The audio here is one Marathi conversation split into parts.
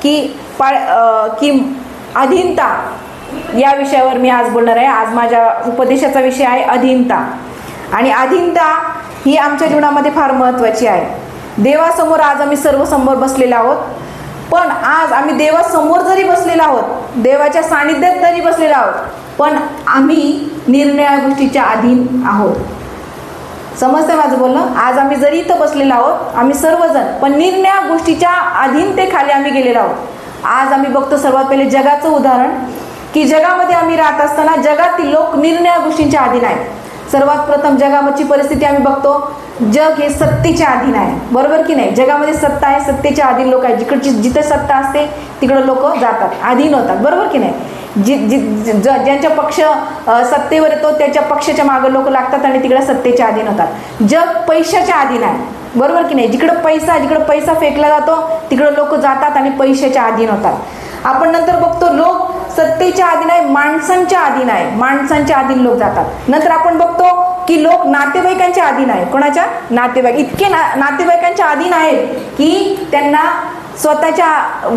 की अधीनता या विषयावर मी आज बोलणार आहे. आज माझ्या उपदेशाचा विषय आहे अधीनता. आणि अधीनता ही आमच्या जीवनामध्ये फार महत्त्वाची आहे. देवासमोर आज आम्ही सर्व समोर बसलेलो आहोत, पण आज आम्ही देवासमोर जरी बसलेलो आहोत, देवाच्या सानिध्यात जरी बसलेलो आहोत, पण आम्ही निरनिराळ्या गोष्टीच्या अधीन आहोत. समजतंय माझं बोलणं? आज आम्ही जरी इथं बसलेलो आहोत आम्ही सर्वजण, पण निरनिराळ्या गोष्टीच्या अधीनतेखाली आम्ही गेलेलो आहोत. आज आम्ही बघतो सर्वात पहिले जगाचं उदाहरण, की जगामध्ये आम्ही राहत असताना जगातील लोक निरनिराळ्या गोष्टींच्या अधीन आहेत. सर्वात प्रथम जगाची परिस्थिती आम्ही बघतो, जग हे सत्तेच्या अधीन आहे. बरोबर की नाही? जगामध्ये सत्ता आहे, सत्तेच्या अधीन लोक आहेत. जिथे सत्ता असते तिकडे लोक जातात, अधीन होतात. बरोबर की नाही? ज्यांचा पक्ष सत्तेवर येतो त्याच्या पक्षाच्या मागे लोक लागतात आणि तिकडे सत्तेच्या अधीन होतात. जग पैशाच्या अधीन आहे. बरोबर की नाही? जिकडे पैसा फेकला जातो तिकडे लोक जातात आणि पैशाच्या अधीन होतात. आपण नंतर बघतो लोक सत्तेच्या अधीन आहे, माणसांच्या अधीन आहे, माणसांच्या अधीन लोक जातात. नंतर आपण बघतो की लोक नातेवाईकांच्या अधीन आहे. कोणाच्या? नातेवाईक. इतके नातेवाईकांच्या अधीन आहेत की त्यांना स्वतःच्या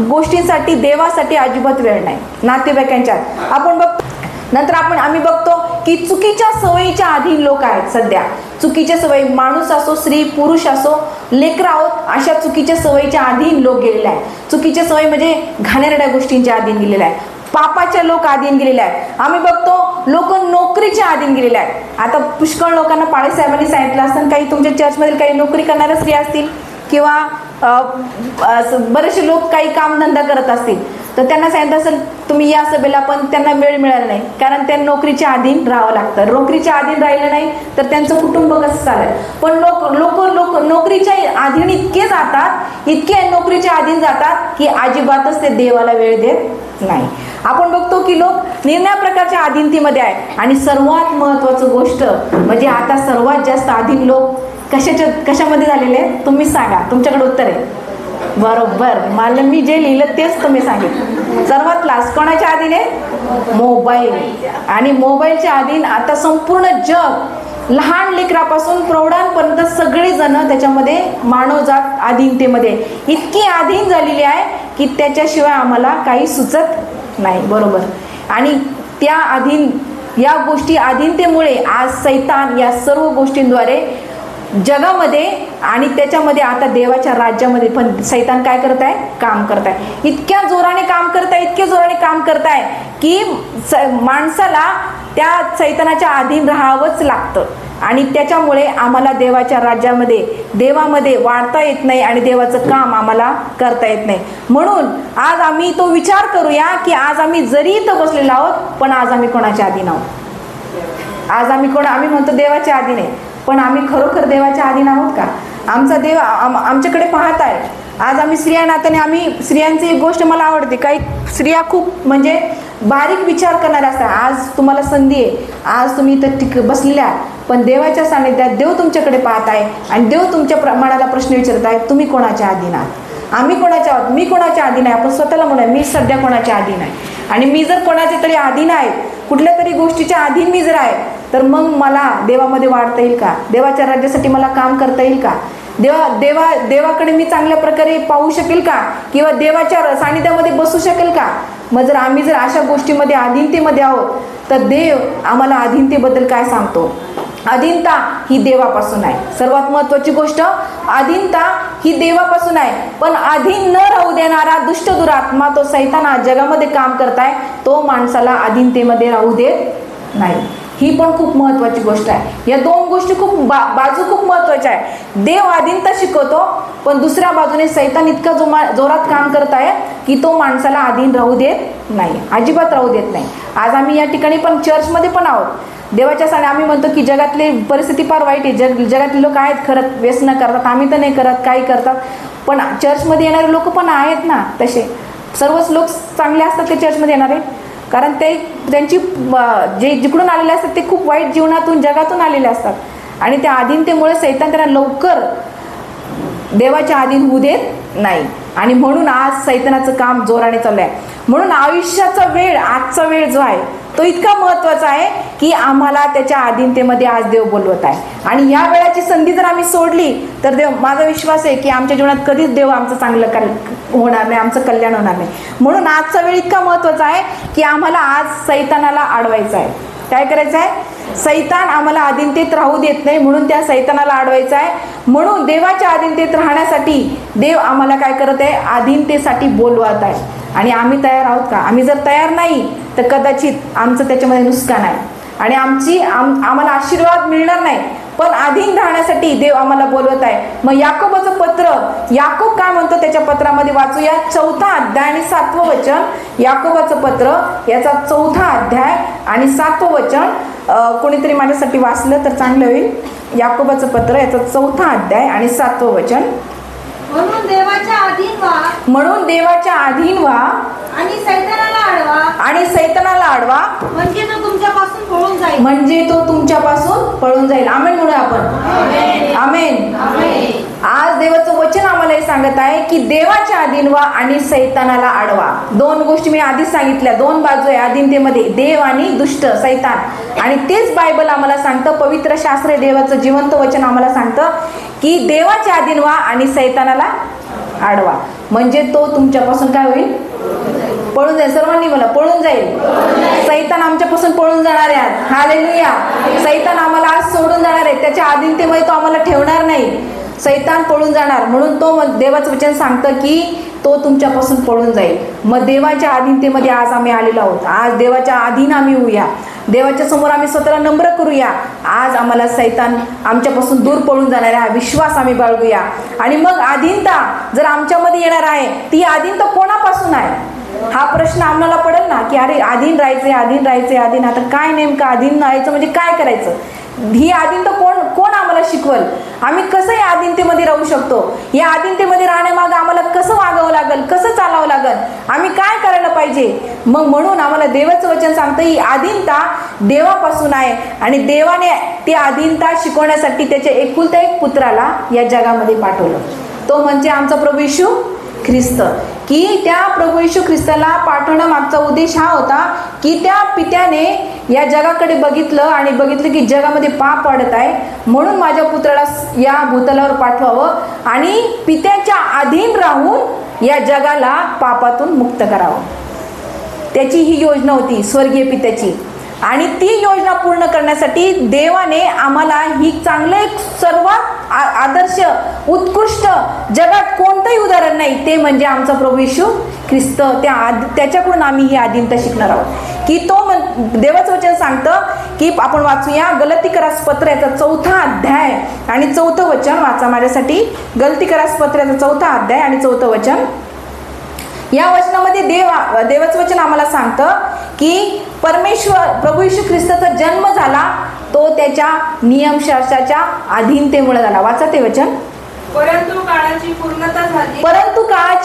गोष्टींसाठी देवासाठी अजिबात वेळ नाही. नातेवाईकांच्या आपण बघतो. नंतर आम्ही बघतो की चुकीच्या सवयीच्या अधीन लोक आहेत. सध्या चुकीच्या सवयी, माणूस असो, स्त्री पुरुष असो, लेकरं आहोत, अशा चुकीच्या सवयीच्या अधीन लोक गेलेले आहेत. चुकीच्या सवयी म्हणजे घाणेरड्या गोष्टींच्या अधीन गेलेले आहेत, पापाच्या लोक अधीन गेलेले आहेत. आम्ही बघतो लोक नोकरीच्या अधीन गेलेले आहेत. आता पुष्कळ लोकांना पाळेसाहेबांनी सांगितलं असतं, काही तुमच्या चर्चमधील काही नोकरी करणाऱ्या स्त्रिया असतील किंवा बरेचसे लोक काही कामधंदा करत असतील, तर त्यांना सांगितलं असेल तुम्ही या सभेला, पण त्यांना वेळ मिळाला नाही, कारण त्यांना नोकरीच्या अधीन राहावं लागतं. नोकरीच्या अधीन राहिलं नाही तर त्यांचं कुटुंब कसं चालेल? पण लोक नोकरीच्या अधीन इतके जातात, इतके नोकरीच्या अधीन जातात की अजिबातच ते देवाला वेळ देत नाही. आपण बघतो की लोक निरनिराळ्या प्रकारच्या अधीनतेमध्ये आहे. आणि सर्वात महत्त्वाचं गोष्ट म्हणजे आता सर्वात जास्त अधीन लोक कशामध्ये झालेले आहेत? तुम्ही सांगा, तुमच्याकडे उत्तर आहे. बरोबर, मला मी जे लिहिलं तेच तुम्ही सांगितलं. सर्वात लास्ट कोणाच्या अधीन आहे? मोबाईल. आणि मोबाईलच्या अधीन आता संपूर्ण जग, लहान लेकरापासून प्रौढांपर्यंत सगळेजण त्याच्यामध्ये मानवजात अधीनतेमध्ये इतकी अधीन झालेली आहे की त्याच्याशिवाय आम्हाला काही सुचत नाही. बरोबर. आणि या गोष्टी अधीनतेमुळे आज सैतान या सर्व गोष्टींद्वारे जगामध्ये आणि त्याच्यामध्ये आता देवाच्या राज्यामध्ये पण सैतान काय करत आहे? काम करत आहे. इतक्या जोराने काम करत आहे की माणसाला त्या सैतानाच्या अधीन राहावंच लागतं. आणि त्याच्यामुळे आम्हाला देवाच्या राज्यामध्ये देवामध्ये वाढता येत नाही आणि देवाचं काम आम्हाला करता येत नाही. म्हणून आज आम्ही तो विचार करूया की आज आम्ही जरी इथं बसलेलो आहोत, पण आज आम्ही कोणाच्या अधीन आहोत? आज आम्ही म्हणतो देवाच्या अधीन आहे, पण आम्ही खरोखर देवाच्या अधीन आहोत का? आमचा देव आमच्याकडे पाहत आहे. आज आम्ही स्त्रिया नात्याने आम्ही स्त्रियांची एक गोष्ट मला आवडते, काही स्त्रिया खूप म्हणजे बारीक विचार करणाऱ्या असतात. आज तुम्हाला संधी आहे, आज तुम्ही इथं बसलेल्या आहात, पण देवाच्या सानिध्यात देव तुमच्याकडे पाहत आहे आणि देव तुमच्या मनाला प्रश्न विचारत आहे, तुम्ही कोणाच्या अधीन आहात? आम्ही कोणाच्या आहोत? मी कोणाच्या अधीन आहे? आपण स्वतःला म्हणूया मी सध्या कोणाच्या अधीन आहे. आणि मी जर कोणाच्या तरी अधीन आहे, कुठल्या तरी गोष्टीच्या अधीन मी जर आहे, तर मग मला देवामध्ये वाढता येईल का? देवाच्या राज्यासाठी मला काम करता येईल का? देवाकडे मी चांगल्या प्रकारे पाहू शकेल का? किंवा देवाच्या सानिध्यामध्ये बसू शकेल का? मग जर आम्ही अशा गोष्टीमध्ये अधीनतेमध्ये आहोत, तर देव आम्हाला अधीनतेबद्दल काय सांगतो? अधीनता ही देवापासून आहे. सर्वात महत्त्वाची गोष्ट, अधीनता ही देवापासून आहे. पण अधीन न राहू देणारा दुष्ट दुरात्मा तो सैतान जगामध्ये काम करताय, तो माणसाला अधीनतेमध्ये राहू देत नाही. ही पण खूप महत्त्वाची गोष्ट आहे. या दोन गोष्टी बाजू खूप महत्त्वाच्या आहे. देव अधीनता शिकवतो, पण दुसऱ्या बाजूने सैतान इतका जोरात काम करत आहे की तो माणसाला अधीन राहू देत नाही, अजिबात राहू देत नाही. आज आम्ही या ठिकाणी पण चर्चमध्ये पण आहोत. देवाच्या साने आम्ही म्हणतो की जगातली परिस्थिती फार वाईट आहे, जगातले लोक आहेत खरंच, व्यसन करतात, आम्ही तर नाही करत, काही करतात, पण चर्चमध्ये येणारे लोक पण आहेत ना. तसे सर्वच लोक चांगले असतात ते चर्चमध्ये येणारे, कारण ते त्यांची जे जिकडून आलेले असतात ते खूप वाईट जीवनातून जगातून आलेले असतात. आणि त्या अधीनतेमुळे सैतान त्यांना लवकर देवाच्या अधीन होऊ देत नाही. आणि म्हणून आज सैतानाचं काम जोराने चालू आहे. म्हणून आयुष्याचा वेळ, आजचा वेळ जो आहे तो इतका महत्वाचा आहे की आम्हाला त्याच्या अधीनतेमध्ये आज देव बोलवत आहे. आणि या वेळाची संधी जर आम्ही सोडली तर देव, माझा विश्वास आहे की आमच्या जीवनात कधीच देव आमचं चांगलं होणार नाही, आमचं कल्याण होणार नाही. म्हणून आजचा वेळ इतका महत्वाचा आहे की आम्हाला आज सैतानाला अडवायचं आहे. काय करायचं आहे? सैतान आम्हाला अधीनतेत राहू देत नाही, म्हणून त्या सैतानाला अडवायचं आहे. म्हणून देवाच्या अधीनतेत राहण्यासाठी देव आम्हाला काय करत आहे? अधीनतेसाठी बोलवत आहे. आणि आम्ही तयार आहोत का? आम्ही जर तयार नाही तर कदाचित आमचं त्याच्यामध्ये नुकसान आहे आणि आम्हाला आशीर्वाद मिळणार नाही. पण अधीन राहण्यासाठी देव आम्हाला बोलवत आहे. मग याकोबाचं पत्र, याकोब काय म्हणतो त्याच्या पत्रामध्ये वाचूया. 4 अध्याय आणि 7वं वचन. याकोबाचं पत्र याचा 4 अध्याय आणि 7वं वचन कोणीतरी माझ्यासाठी वाचलं तर चांगलं होईल. याकोबाचं पत्र याचा 4 अध्याय आणि 7वं वचन. म्हणून देवाच्या अधीन व्हा, म्हणून देवाच्या अधीन व्हा आणि सैतानाला अडवा, आणि सैतानाला अडवा, म्हणजे तो तुमच्यापासून पळून जाईल. म्हणजे तो तुमच्यापासून पळून जाईल. आमेन म्हणूया आपण. आमेन. आज देवाचं वचन आम्हाला हे सांगत आहे की देवाच्या अधीन व्हा आणि सैतानाला अडवा. 2 गोष्टी मी आधीच सांगितल्या. 2 बाजू आहे अधीनतेमध्ये, देव आणि दुष्ट सैतान. आणि तेच बायबल आम्हाला सांगतं, पवित्र शास्त्र देवाचं जिवंत वचन आम्हाला सांगतं की देवाच्या अधीन व्हा आणि सैतानाला अडवा, म्हणजे तो तुमच्यापासून काय होईल? पळून जाईल. सर्वांनी मला पळून जाईल. सैतान आमच्यापासून पळून जाणार आहे. हालेलुया. सैतान आम्हाला आज सोडून जाणार आहे. त्याच्या अधीनतेमध्ये तो आम्हाला ठेवणार नाही. सैतान पळून जाणार, म्हणून तो देवाचं वचन सांगतं की तो तुमच्यापासून पळून जाईल. मग देवाच्या अधीनतेमध्ये आज आम्ही आलेलो आहोत. आज देवाच्या अधीन आम्ही होऊया. देवाच्या समोर आम्ही स्वतःला नम्र करूया. आज आम्हाला सैतान आमच्यापासून दूर पळून जाणार आहे हा विश्वास आम्ही बाळगूया. आणि मग अधीनता जर आमच्यामध्ये येणार आहे, ती अधीनता कोणापासून आहे हा प्रश्न आम्हाला पडेल ना, की अरे अधीन राहायचे, अधीन राहायचे, अधीन. आता काय नेमकं अधीन राहायचं म्हणजे काय करायचं? ही अधीनता कोण आम्हाला शिकवल? आम्ही कसं या अधीनतेमध्ये राहू शकतो? या अधीनतेमध्ये राहण्यामागे आम्हाला कसं वागावं लागेल, कसं चालावं लागेल, आम्ही काय करायला पाहिजे? मग म्हणून आम्हाला देवाचं वचन सांगतं ही अधीनता देवापासून आहे. आणि देवाने ती अधीनता शिकवण्यासाठी त्याच्या एकुलता एक पुत्राला या जगामध्ये पाठवलं. तो म्हणजे आमचा प्रभू येशू ख्रिस्त. की त्या प्रभू येशू ख्रिस्ताला पाठवणं मागचा उद्देश हा होता की त्या पित्याने या जगाकडे बघितलं आणि बघितलं की जगामध्ये पाप वाढत आहे, म्हणून माझ्या पुत्राला या भूतलावर पाठवावं आणि पित्याच्या अधीन राहून या जगाला पापातून मुक्त करावं. त्याची ही योजना होती स्वर्गीय पित्याची. आणि ती योजना पूर्ण करण्यासाठी देवाने आम्हाला ही चांगले सर्वात आदर्श उत्कृष्ट जगात कोणतंही उदाहरण नाही ते म्हणजे आमचा प्रभू येशू ख्रिस्त. त्याच्याकडून आम्ही ही अधीनता शिकणार आहोत. की तो देवाचं वचन सांगतं की आपण वाचूया गलतीकरास पत्र याचा 4 अध्याय आणि 4वं वचन. वाचा माझ्यासाठी. गलतीकरास पत्र याचा 4 अध्याय आणि 4वं वचन. या वचनामध्ये देवाचं वचन आम्हाला सांगतं की परमेश्वर प्रभू येशू ख्रिस्ताचा जन्म झाला तो त्याच्या नियमशास्त्राच्या अधीनतेमुळे झाला. वाचा ते वचन. परंतु काळाची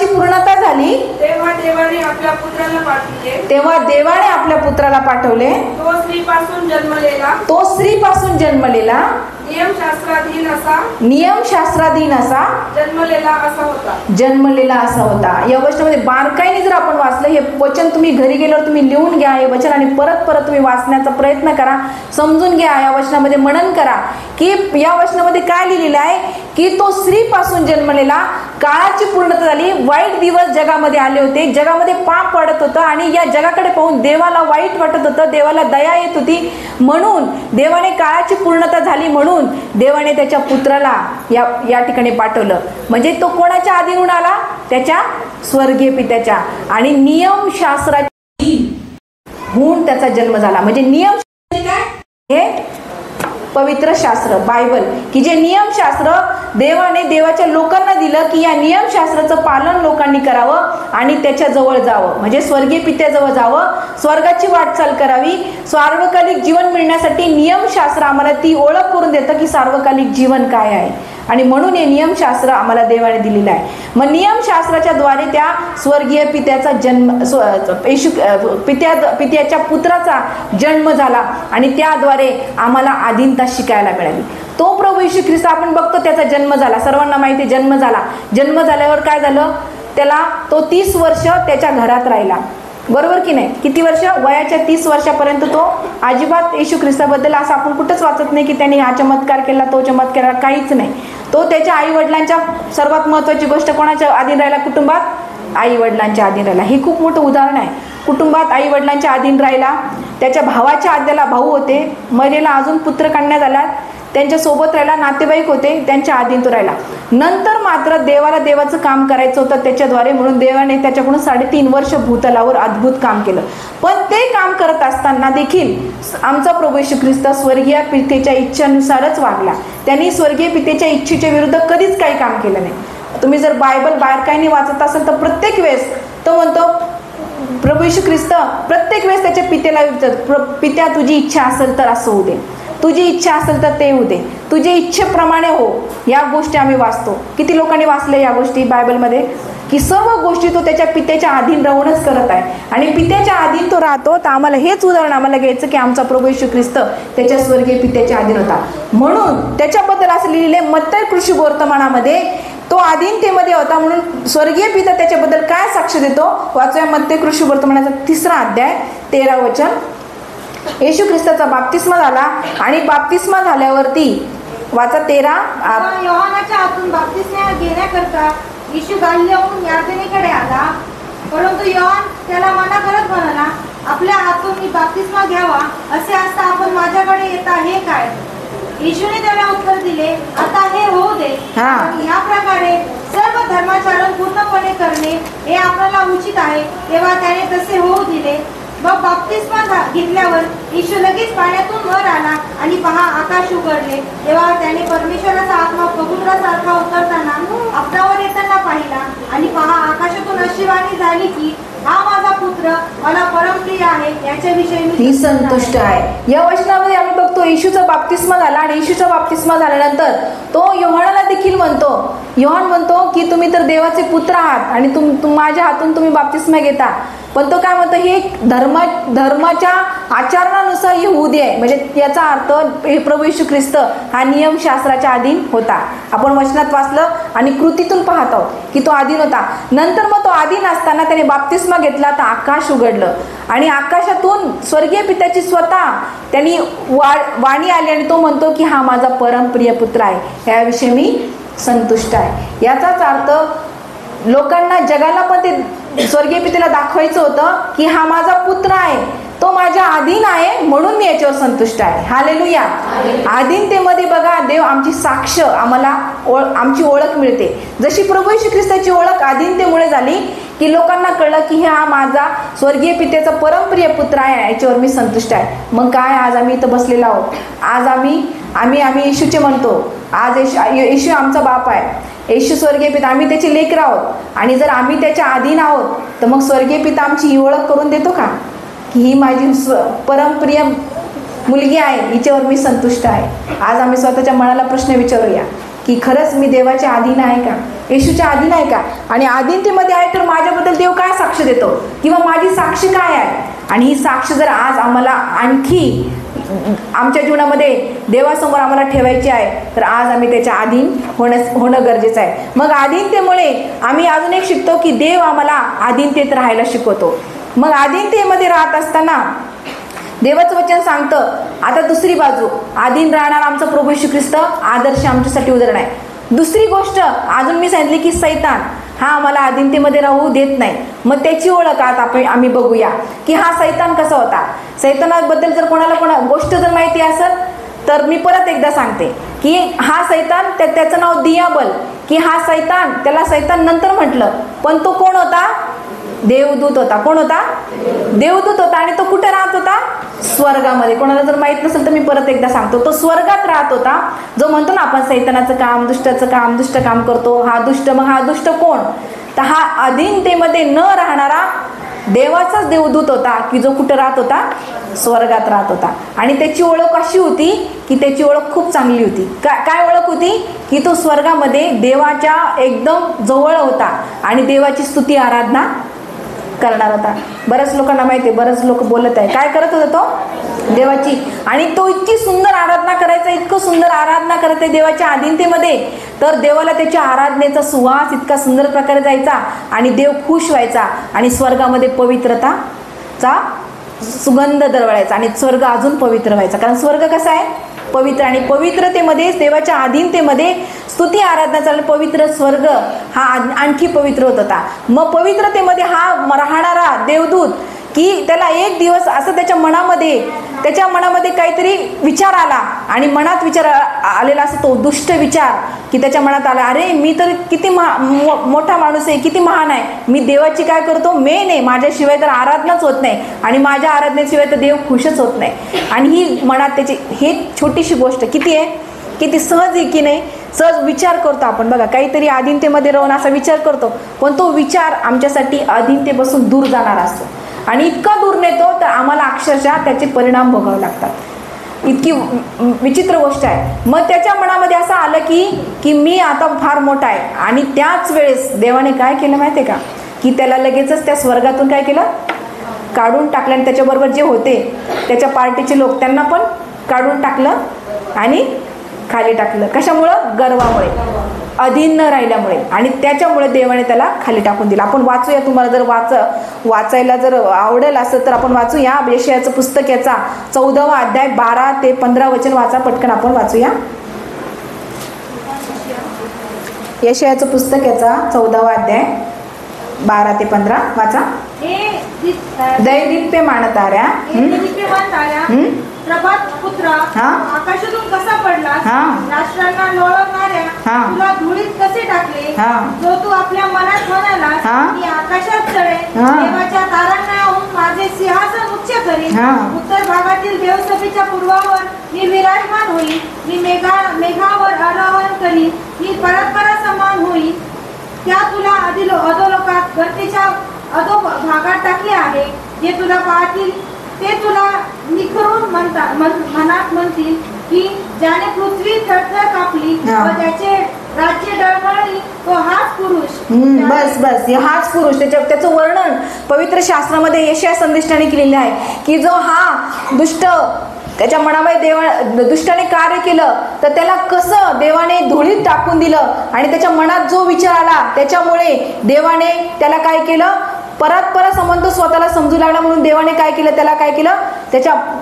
पूर्णता झाली, तेव्हा देवाने आपल्या पुत्राला पाठवले. तो स्त्रीपासून जन्मलेला नियमशास्त्राधीन असा जन्मलेला असा होता. या वचनामध्ये बारकाईने जर आपण वाचलं, हे वचन तुम्ही घरी गेल्यावर तुम्ही लिहून घ्या हे वचन आणि परत तुम्ही वाचण्याचा प्रयत्न करा, समजून घ्या. या वचनामध्ये मनन करा की या वचनामध्ये काय लिहिलेलं आहे की तो स्त्रीपासून जन्मलेला, काळाची पूर्णता झाली, वाईट दिवस जगामध्ये आले होते, जगामध्ये पाप वाढत होतं आणि या जगाकडे पाहून देवाला वाईट वाटत होतं, देवाला दया येत होती. म्हणून देवाने काळाची पूर्णता झाली म्हणून देवाने त्याच्या पुत्राला या ठिकाणी पाठवलं. म्हणजे तो कोणाच्या अधीन आला? त्याच्या स्वर्गीय पित्याच्या. आणि नियमशास्त्राची होऊन त्याचा जन्म झाला. म्हणजे नियम हे पवित्र शास्त्र बायबल, की जे नियमशास्त्र देवाने देवाच्या लोकांना दिलं की या नियमशास्त्राचं पालन लोकांनी करावं आणि त्याच्या जवळ जावं, म्हणजे स्वर्गीय पित्याजवळ जावं, स्वर्गाची वाटचाल करावी. सार्वकालिक जीवन मिळण्यासाठी नियमशास्त्र आम्हाला ती ओळख करून देतं की सार्वकालिक जीवन काय आहे. आणि म्हणून हे नियमशास्त्र आम्हाला देवाने दिलेलं आहे. मग नियमशास्त्राच्या द्वारे त्या स्वर्गीय पित्याचा जन्म पित्याच्या पुत्राचा जन्म झाला आणि त्याद्वारे आम्हाला अधीनता शिकायला मिळाली. तो प्रभू येशू ख्रिस्त आपण बघतो त्याचा जन्म झाला, सर्वांना माहिती आहे जन्म झाला. जन्म झाल्यावर काय झालं? त्याला तो 30 वर्ष त्याच्या घरात राहिला बरोबर की नाही? किती वर्ष? वयाच्या 30 वर्षापर्यंत तो अजिबात येशू ख्रिस्ताबद्दल असं आपण कुठंच वाचत नाही की त्यांनी हा चमत्कार केला, तो चमत्कार केला, काहीच नाही. तो त्याच्या आई वडिलांच्या, सर्वात महत्त्वाची गोष्ट कोणाच्या अधीन राहिला? कुटुंबात आई वडिलांच्या अधीन राहिला. हे खूप मोठं उदाहरण आहे. कुटुंबात आई वडिलांच्या अधीन राहिला. त्याच्या भावाच्या आद्याला भाऊ होते, मरेला अजून पुत्र कन्या झाल्यात, त्यांच्या सोबत राहिला, नातेवाईक होते, त्यांच्या अधीन तो राहिला. नंतर मात्र देवाला देवाचं काम करायचं होतं त्याच्याद्वारे, म्हणून देवाने त्याच्याकडून 3.5 वर्ष भूतलावर अद्भुत काम केलं. पण ते काम करत असताना देखील आमचा प्रभू येशू ख्रिस्त स्वर्गीय पितेच्या इच्छेनुसारच वागला. त्यांनी स्वर्गीय पितेच्या इच्छेच्या विरुद्ध कधीच काही काम केलं नाही. तुम्ही जर बायबल बारकाईने वाचत असाल तर प्रत्येक वेळेस तो म्हणतो, प्रभू येशू ख्रिस्त प्रत्येक वेळेस त्याच्या पितेला विचारतो, पित्या तुझी इच्छा असेल तर असं होऊ दे, तुझी इच्छा असेल तर ते होऊ दे, तुझ्या इच्छेप्रमाणे हो. या गोष्टी आम्ही वाचतो. किती लोकांनी वाचले या गोष्टी बायबलमध्ये? की सर्व गोष्टी तो त्याच्या पित्याच्या अधीन राहूनच करत आहे. आणि पित्याच्या अधीन तो राहतो. तर आम्हाला हेच उदाहरण आम्हाला घ्यायचं की आमचा प्रभू येशू ख्रिस्त त्याच्या स्वर्गीय पित्याच्या अधीन होता. म्हणून त्याच्याबद्दल असं लिहिलेले मत्तई कृषी वर्तमानामध्ये तो अधीनतेमध्ये होता. म्हणून स्वर्गीय पिता त्याच्याबद्दल काय साक्ष देतो? वाचूया मत्तई कृषी वर्तमानाचा 3रा अध्याय 13 वचन. येशू ख्रिस्ताचा बाप्तिस्मा झाला आणि बाप्तिस्मा झाल्यावरती वाचा 13. योहानाच्या हातून बाप्तिस्मा घेण्याकरता येशू गालिलेहून यार्देनेकडे आला. परंतु योहान त्याला मना करत म्हणाला, आपल्या हातून मी बाप्तिस्मा घ्यावा असे असता आपण माझ्याकडे येता हे काय? येशूने त्याला उत्तर दिले, आता हे होऊ दे. या प्रकारे सर्व धर्माचरण पूर्णपणे करणे हे आपल्याला उचित आहे. तेव्हा त्याने तसे होऊ दिले. मग बाप्तिस्मा घेतल्यावर येशू लगेच पाण्यातून वर आला आणि पहा आकाश उघडले. तेव्हा त्याने परमेश्वराचा आत्मा कबुतरासारखा उतरताना आपल्यावर येताना पाहिला. आणि पहा आकाशातून अशी वाणी झाली की हा माझा पुत्र मला परमप्रिय आहे, याच्याविषयी मी संतुष्ट आहे. या वचनामध्ये आम्ही बघतो येशूचा बाप्तिस्मा झाला आणि येशूचा बाप्तिस्मा झाल्यानंतर तो योहानाला देखील म्हणतो, योहान म्हणतो की तुम्ही तर देवाचे पुत्र आहात आणि माझ्या हातून तुम्ही बाप्तिस्मा घेता. पण तो काय म्हणतो? हे धर्माच्या आचरणानुसार हे होऊ दे. म्हणजे याचा अर्थ प्रभू येशू ख्रिस्त हा नियमशास्त्राच्या अधीन होता. आपण वचनात वाचलं आणि कृतीतून पाहत आहोत की तो अधीन होता. नंतर मग तो अधीन असताना त्याने बाप्तिस्मा घेतला तर आकाश उघडलं आणि आकाशातून स्वर्गीय पित्याची स्वतः त्यांनी वाणी आली आणि तो म्हणतो की हा माझा परमप्रिय पुत्र आहे, याविषयी मी संतुष्ट आहे. याचाच अर्थ लोकांना, जगाला पण ते स्वर्गीय पितेला दाखवायचं होतं की हा माझा पुत्र आहे, तो माझ्या अधीन आहे, म्हणून मी याच्यावर संतुष्ट आहे. हालेलुया. अधीनतेमध्ये बघा देव आमची साक्ष, आम्हाला आमची ओळख मिळते. जशी प्रभू येशू ख्रिस्ताची ओळख अधीनतेमुळे झाली की लोकांना कळलं की हा माझा स्वर्गीय पितेचा परमप्रिय पुत्र आहे, याच्यावर मी संतुष्ट आहे. मग काय, आज आम्ही इथं बसलेलो आहोत. आज आम्ही येशूचे म्हणतो. आज येशू आमचा बाप आहे, येशू स्वर्गीय पिता, आम्ही त्याचे लेकर आहोत. आणि जर आम्ही त्याच्या अधीन आहोत तर मग स्वर्गीय पिता आमची ही ओळख करून देतो का की ही माझी परमप्रिय मुलगी आहे, हिच्यावर मी संतुष्ट आहे. आज आम्ही स्वतःच्या मनाला प्रश्न विचारूया की खरंच मी देवाच्या अधीन आहे का, येशूच्या अधीन आहे का? आणि अधीनतेमध्ये आहे तर माझ्याबद्दल देव काय साक्ष देतो किंवा माझी साक्ष काय आहे? आणि ही साक्ष जर आज आम्हाला आणखी आमच्या जीवनामध्ये देवासमोर आम्हाला ठेवायची आहे तर आज आम्ही त्याच्या अधीन होणं गरजेचं आहे. मग अधीनतेमुळे आम्ही अजून एक शिकतो की देव आम्हाला अधीनतेत राहायला शिकवतो. मग अधीनतेमध्ये राहत असताना देवाचं वचन सांगतं, आता दुसरी बाजू, अधीन राहणार आमचा प्रभू येशू ख्रिस्त आदर्श आमच्यासाठी उदाहरण आहे. दुसरी गोष्ट अजून मी सांगितली की सैतान हा आम्हाला अधीनतेमध्ये राहू देत नाही. मग त्याची ओळख आज आम्ही बघूया की हा सैतान कसा होता. सैतानाबद्दल जर कोणाला गोष्ट जर माहिती असेल तर मी परत एकदा सांगते की हा सैतान, त्याचं नाव दियाबल, की हा सैतान, त्याला सैतान नंतर म्हटलं, पण तो कोण होता? देवदूत होता. कोण होता? देवदूत होता. आणि तो कुठे राहत होता? स्वर्गामध्ये. कोणाला जर माहित नसेल तर मी परत एकदा सांगतो, तो स्वर्गात राहत होता. जो म्हणतो ना आपण सैतानाचं काम, दुष्ट काम करतो, हा दुष्ट. मग हा दुष्ट कोण? तर हा अधीनतेमध्ये न राहणारा देवाचाच देवदूत होता की जो कुठे राहत होता? स्वर्गात राहत होता. आणि त्याची ओळख अशी होती की त्याची ओळख खूप चांगली होती. काय ओळख होती? की तो स्वर्गामध्ये देवाच्या एकदम जवळ होता आणि देवाची स्तुती आराधना करणार होता. बऱ्याच लोकांना माहिती आहे, बरेच लोक बोलत आहे, काय करत होता तो? देवाची. आणि तो इतकी सुंदर आराधना करायचं, इतकं सुंदर आराधना करत आहे देवाच्या अधीनतेमध्ये, तर देवाला त्याच्या आराधनेचा सुवास इतका सुंदर प्रकारे जायचा आणि देव खुश व्हायचा आणि स्वर्गामध्ये पवित्रताचा सुगंध दरवळायचा आणि स्वर्ग अजून पवित्र व्हायचा. कारण स्वर्ग कसा आहे? पवित्र. आणि पवित्रतेमध्येच देवाच्या अधीनतेमध्ये स्तुती आराधना चालू, पवित्र स्वर्ग हा आणखी पवित्र होत होता. मग पवित्रतेमध्ये हा राहणारा देवदूत की त्याला एक दिवस असं त्याच्या मनामध्ये काहीतरी विचार आला आणि मनात विचार आलेला असं तो दुष्ट विचार की त्याच्या मनात आला, अरे मी तर किती मोठा माणूस आहे, किती महान आहे, मी देवाची काय करतो, मेन आहे, माझ्याशिवाय तर आराधनाच होत नाही आणि माझ्या आराधनेशिवाय तर देव खुशच होत नाही. आणि ही मनात त्याची हे छोटीशी गोष्ट किती आहे, किती सहज आहे की नाही, सहज विचार करतो आपण. बघा, काहीतरी अधीनतेमध्ये राहून असा विचार करतो, पण तो विचार आमच्यासाठी अधीनतेपासून दूर जाणारा असतो आणि इतका दूर नेतो तर आम्हाला अक्षरशः त्याचे परिणाम भोगावे लागतात. इतकी विचित्र गोष्ट आहे. मग त्याच्या मनामध्ये असं आलं की मी आता फार मोठा आहे. आणि त्याच वेळेस देवाने काय केलं माहिती आहे का, की त्याला लगेचच त्या स्वर्गातून काय केलं, काढून टाकलं. आणि त्याच्याबरोबर जे होते त्याच्या पार्टीचे लोक त्यांना पण काढून टाकलं आणि खाली टाकलं. कशामुळं? गर्वामुळे, अधीन न राहिल्यामुळे. आणि त्याच्यामुळे देवाने त्याला खाली टाकून दिलं. आपण वाचूया, तुम्हाला जर वाचायला जर आवडेल असं तर आपण वाचूया यशायाचं पुस्तक, याचा 14वा अध्याय 12 ते 15 वचन वाचा. पटकन आपण वाचूया यशायाचं पुस्तक, याचा 14वा अध्याय 12 ते 15 वाचा. दैदिप्यमान ताऱ्या, प्रभात पुत्रा, आकाशातून कसा पडला, राष्ट्रांना लोळवणाऱ्या तुला धुळीत कसे टाकले, जो तू आपल्या मनात म्हणाला मी आकाशात चढेन, देवाच्या तारांगणाहून माझे सिंहासन उच्च करीन, उत्तर भागातील देवसभेच्या पूर्वावर मी विराजमान होईल, मी मेघावर आरोहण करीन, मी परस्परा समान होईल, त्या तुला अधोलोकात गर्तेच्या अधो भागात टाकले आहे, जे तुला पाहतील ते तुला निखरून मनात म्हणतील की ज्याने पृथ्वी थरथर कापली व त्याचे राज्य डळमळली तो हाच पुरुष. बस हाच पुरुष. त्याचं वर्णन पवित्र शास्त्रामध्ये यशाया संदेष्टाने केलेलं आहे की जो हा दुष्ट त्याच्या मनामध्ये दुष्टाने कार्य केलं तर त्याला कसं देवाने धुळीत टाकून दिलं आणि त्याच्या मनात जो विचार आला त्याच्यामुळे देवाने त्याला काय केलं, परत संबंध स्वतःला समजू लागला म्हणून देवाने काय केलं, त्याला काय केलं,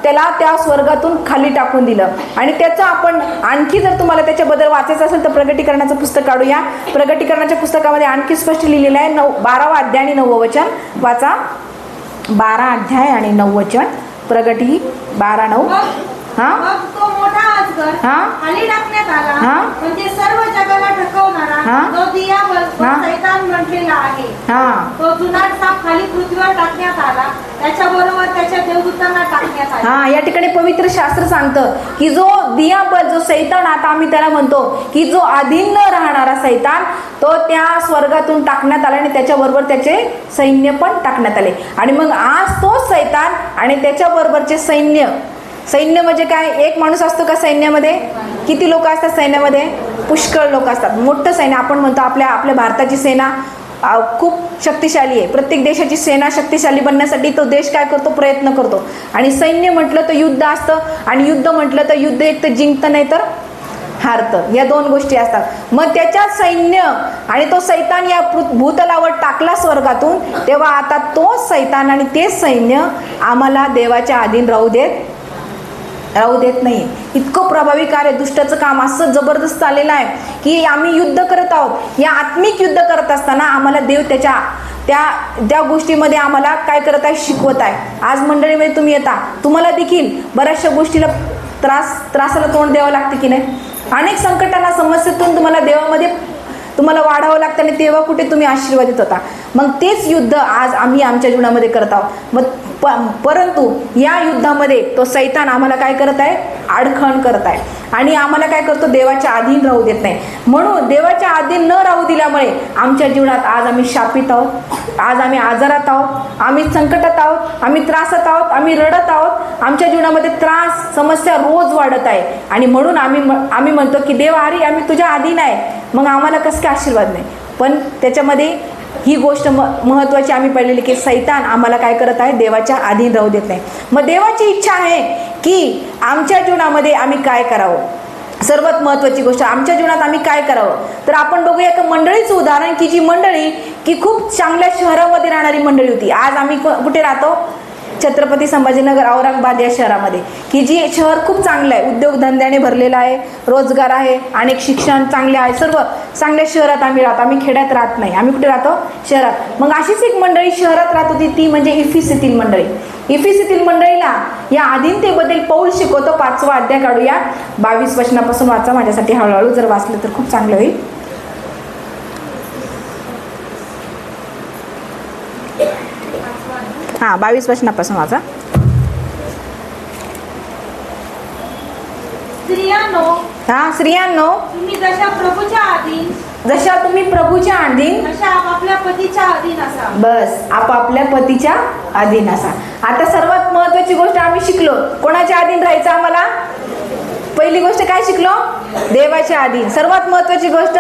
त्याला त्या स्वर्गातून खाली टाकून दिलं. आणि त्याचं आपण आणखी जर तुम्हाला त्याच्याबद्दल वाचायचं असेल तर प्रगटीकरणाचं पुस्तक काढूया. प्रगटीकरणाच्या पुस्तकामध्ये आणखी स्पष्ट लिहिलेलं आहे. 12वा अध्याय आणि 9वं वचन वाचा. 12 अध्याय आणि 9 वचन. प्रगटी 12:9. मग तो मोठा अजगर खाली टाकण्यात आला, म्हणजे सर्व जगाला ठकवणारा जो दियाबल शैतान म्हटलेला आहे, तो जुनाट साप खाली पृथ्वीवर टाकण्यात आला, त्याच्याबरोबर त्याच्या देवदूतांना टाकण्यात आला. या ठिकाणी पवित्र शास्त्र सांगतं की जो दियाबल, जो शैतान, आता आम्ही त्याला म्हणतो की जो अधीन न राहणारा शैतान, तो त्या स्वर्गातून टाकण्यात आला आणि त्याच्याबरोबर त्याचे सैन्य पण टाकण्यात आले. आणि मग आज तोच शैतान आणि त्याच्याबरोबरचे सैन्य म्हणजे काय, एक माणूस असतो का सैन्यामध्ये? किती लोक असतात सैन्यामध्ये? पुष्कळ लोक असतात. मोठं सैन्य. आपण म्हणतो आपल्या भारताची सेना खूप शक्तिशाली आहे. प्रत्येक देशाची सेना शक्तिशाली बनण्यासाठी तो देश काय करतो, प्रयत्न करतो. आणि सैन्य म्हटलं तर युद्ध असतं आणि युद्ध म्हटलं तर युद्ध एक तर जिंकतं नाही तर हारतं, या दोन गोष्टी असतात. मग त्याच्या सैन्य आणि तो सैतान या भूतलावर टाकला स्वर्गातून, तेव्हा आता तोच सैतान आणि तेच सैन्य आम्हाला देवाच्या अधीन राहू देत नाही. इतकं प्रभावी कार्य, दुष्टाचं काम असं जबरदस्त चाललेलं आहे की आम्ही युद्ध करत आहोत. या आत्मिक युद्ध करत असताना आम्हाला देव त्या गोष्टीमध्ये आम्हाला काय करत आहे, शिकवत आहे. आज मंडळीमध्ये तुम्ही येता, तुम्हाला देखील बऱ्याचशा गोष्टीला त्रासाला तोंड द्यावं लागते की नाही. अनेक संकटांना, समस्येतून तुम्हाला देवामध्ये तुम्हाला वाढावं लागतं आणि तेव्हा कुठे तुम्ही आशीर्वादित होता. मग तेच युद्ध आज आम्ही आमच्या जीवनामध्ये करत आहोत. परंतु या युद्धामध्ये तो सैतान आम्हाला काय करत आहे, अडखण करत आहे आणि आम्हाला काय करतो, देवाच्या अधीन राहू देत नाही. म्हणून देवाच्या अधीन न राहू दिल्यामुळे आमच्या जीवनात आज आम्ही शापित आहोत, आज आम्ही आजारात आहोत, आम्ही संकटात आहोत, आम्ही त्रासात आहोत, आम्ही रडत आहोत. आमच्या जीवनामध्ये त्रास, समस्या रोज वाढत आहे आणि म्हणून आम्ही म्हणतो की देव, अरे आम्ही तुझ्या अधीन आहे, मग आम्हाला कसं काय आशीर्वाद नाही. पण त्याच्यामध्ये ही गोष्ट महत्त्वाची आम्ही पाहिलेली की सैतान आम्हाला काय करत आहे, देवाच्या अधीन राहू देत नाही. मग देवाची इच्छा आहे की आमच्या जीवनामध्ये आम्ही काय करावं. सर्वात महत्त्वाची गोष्ट आमच्या जीवनात आम्ही काय करावं, तर आपण बघूया एका मंडळीचं उदाहरण की जी मंडळी की खूप चांगल्या शहरामध्ये राहणारी मंडळी होती. आज आम्ही कुठे राहतो, छत्रपती संभाजीनगर औरंगाबाद या शहरामध्ये, की जी शहर खूप चांगलं आहे, उद्योगधंद्याने भरलेलं आहे, रोजगार आहे, अनेक शिक्षण चांगले आहे, सर्व चांगल्या शहरात आम्ही राहतो. आम्ही खेड्यात राहत नाही, आम्ही कुठे राहतो, शहरात. मग अशीच एक मंडळी शहरात राहत होती, ती म्हणजे इफिसीतील मंडळी. इफिसीतील मंडळीला या अधीनतेबद्दल पौल शिकवतो. 5वा अध्याय काढूया, 22 वचनापासून वाचा. माझ्यासाठी हळूहळू जर वाचलं तर खूप चांगलं होईल. हा, 22 वचनापासून वाचा. स्त्रियांनो, हा, स्त्रियांनो, तुम्ही जशा प्रभूच्या अधीन जशा तुम्ही प्रभूच्या अधीन, तशा आपापल्या पतीच्या अधीन असा. बस, आपापल्या पतीच्या अधीन असा. आता सर्वात महत्वाची गोष्ट आम्ही शिकलो, कोणाच्या अधीन राहायचं आम्हाला. पहिली गोष्ट काय शिकलो, देवाच्या अधीन. सर्वात महत्वाची गोष्ट